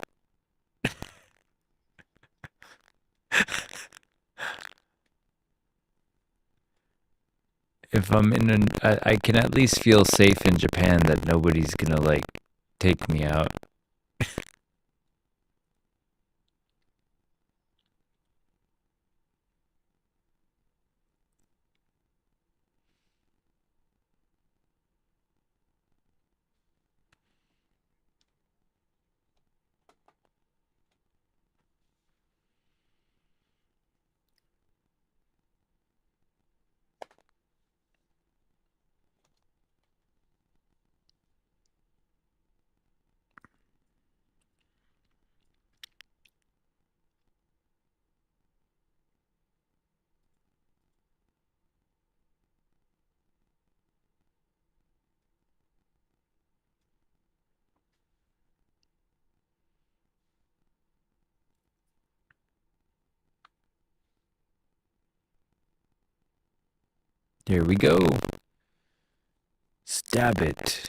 If I'm I can at least feel safe in Japan that nobody's gonna, like, take me out. Here we go. Stab it.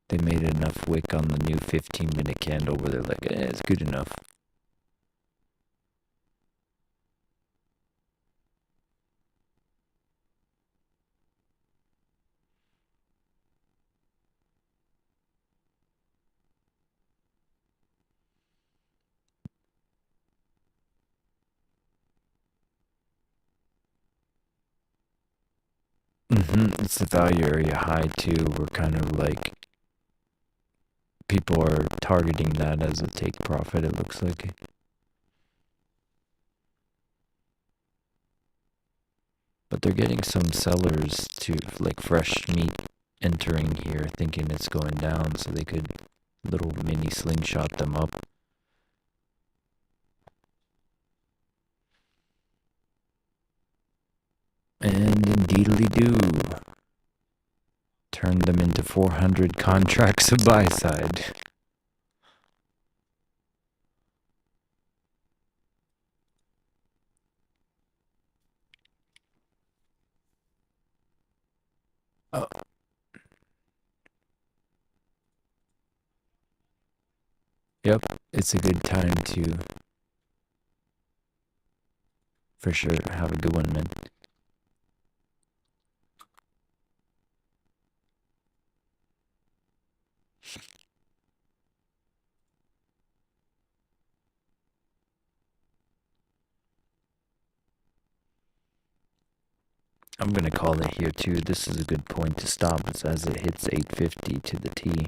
They made enough wick on the new 15-minute candle where they're like, it's good enough. It's the value area high too. We're kind of like people are targeting that as a take profit, it looks like. But they're getting some sellers to like fresh meat entering here thinking it's going down, so they could little mini slingshot them up. And indeedly do. Turn them into 400 contracts of buy side. Oh. Yep, it's a good time to, for sure, have a good one, man. I'm gonna call it here too. This is a good point to stop as it hits 8:50 to the T.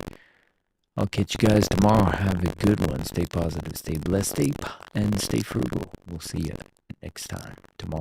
I'll catch you guys tomorrow. Have a good one. Stay positive, stay blessed, and stay frugal. We'll see you next time tomorrow.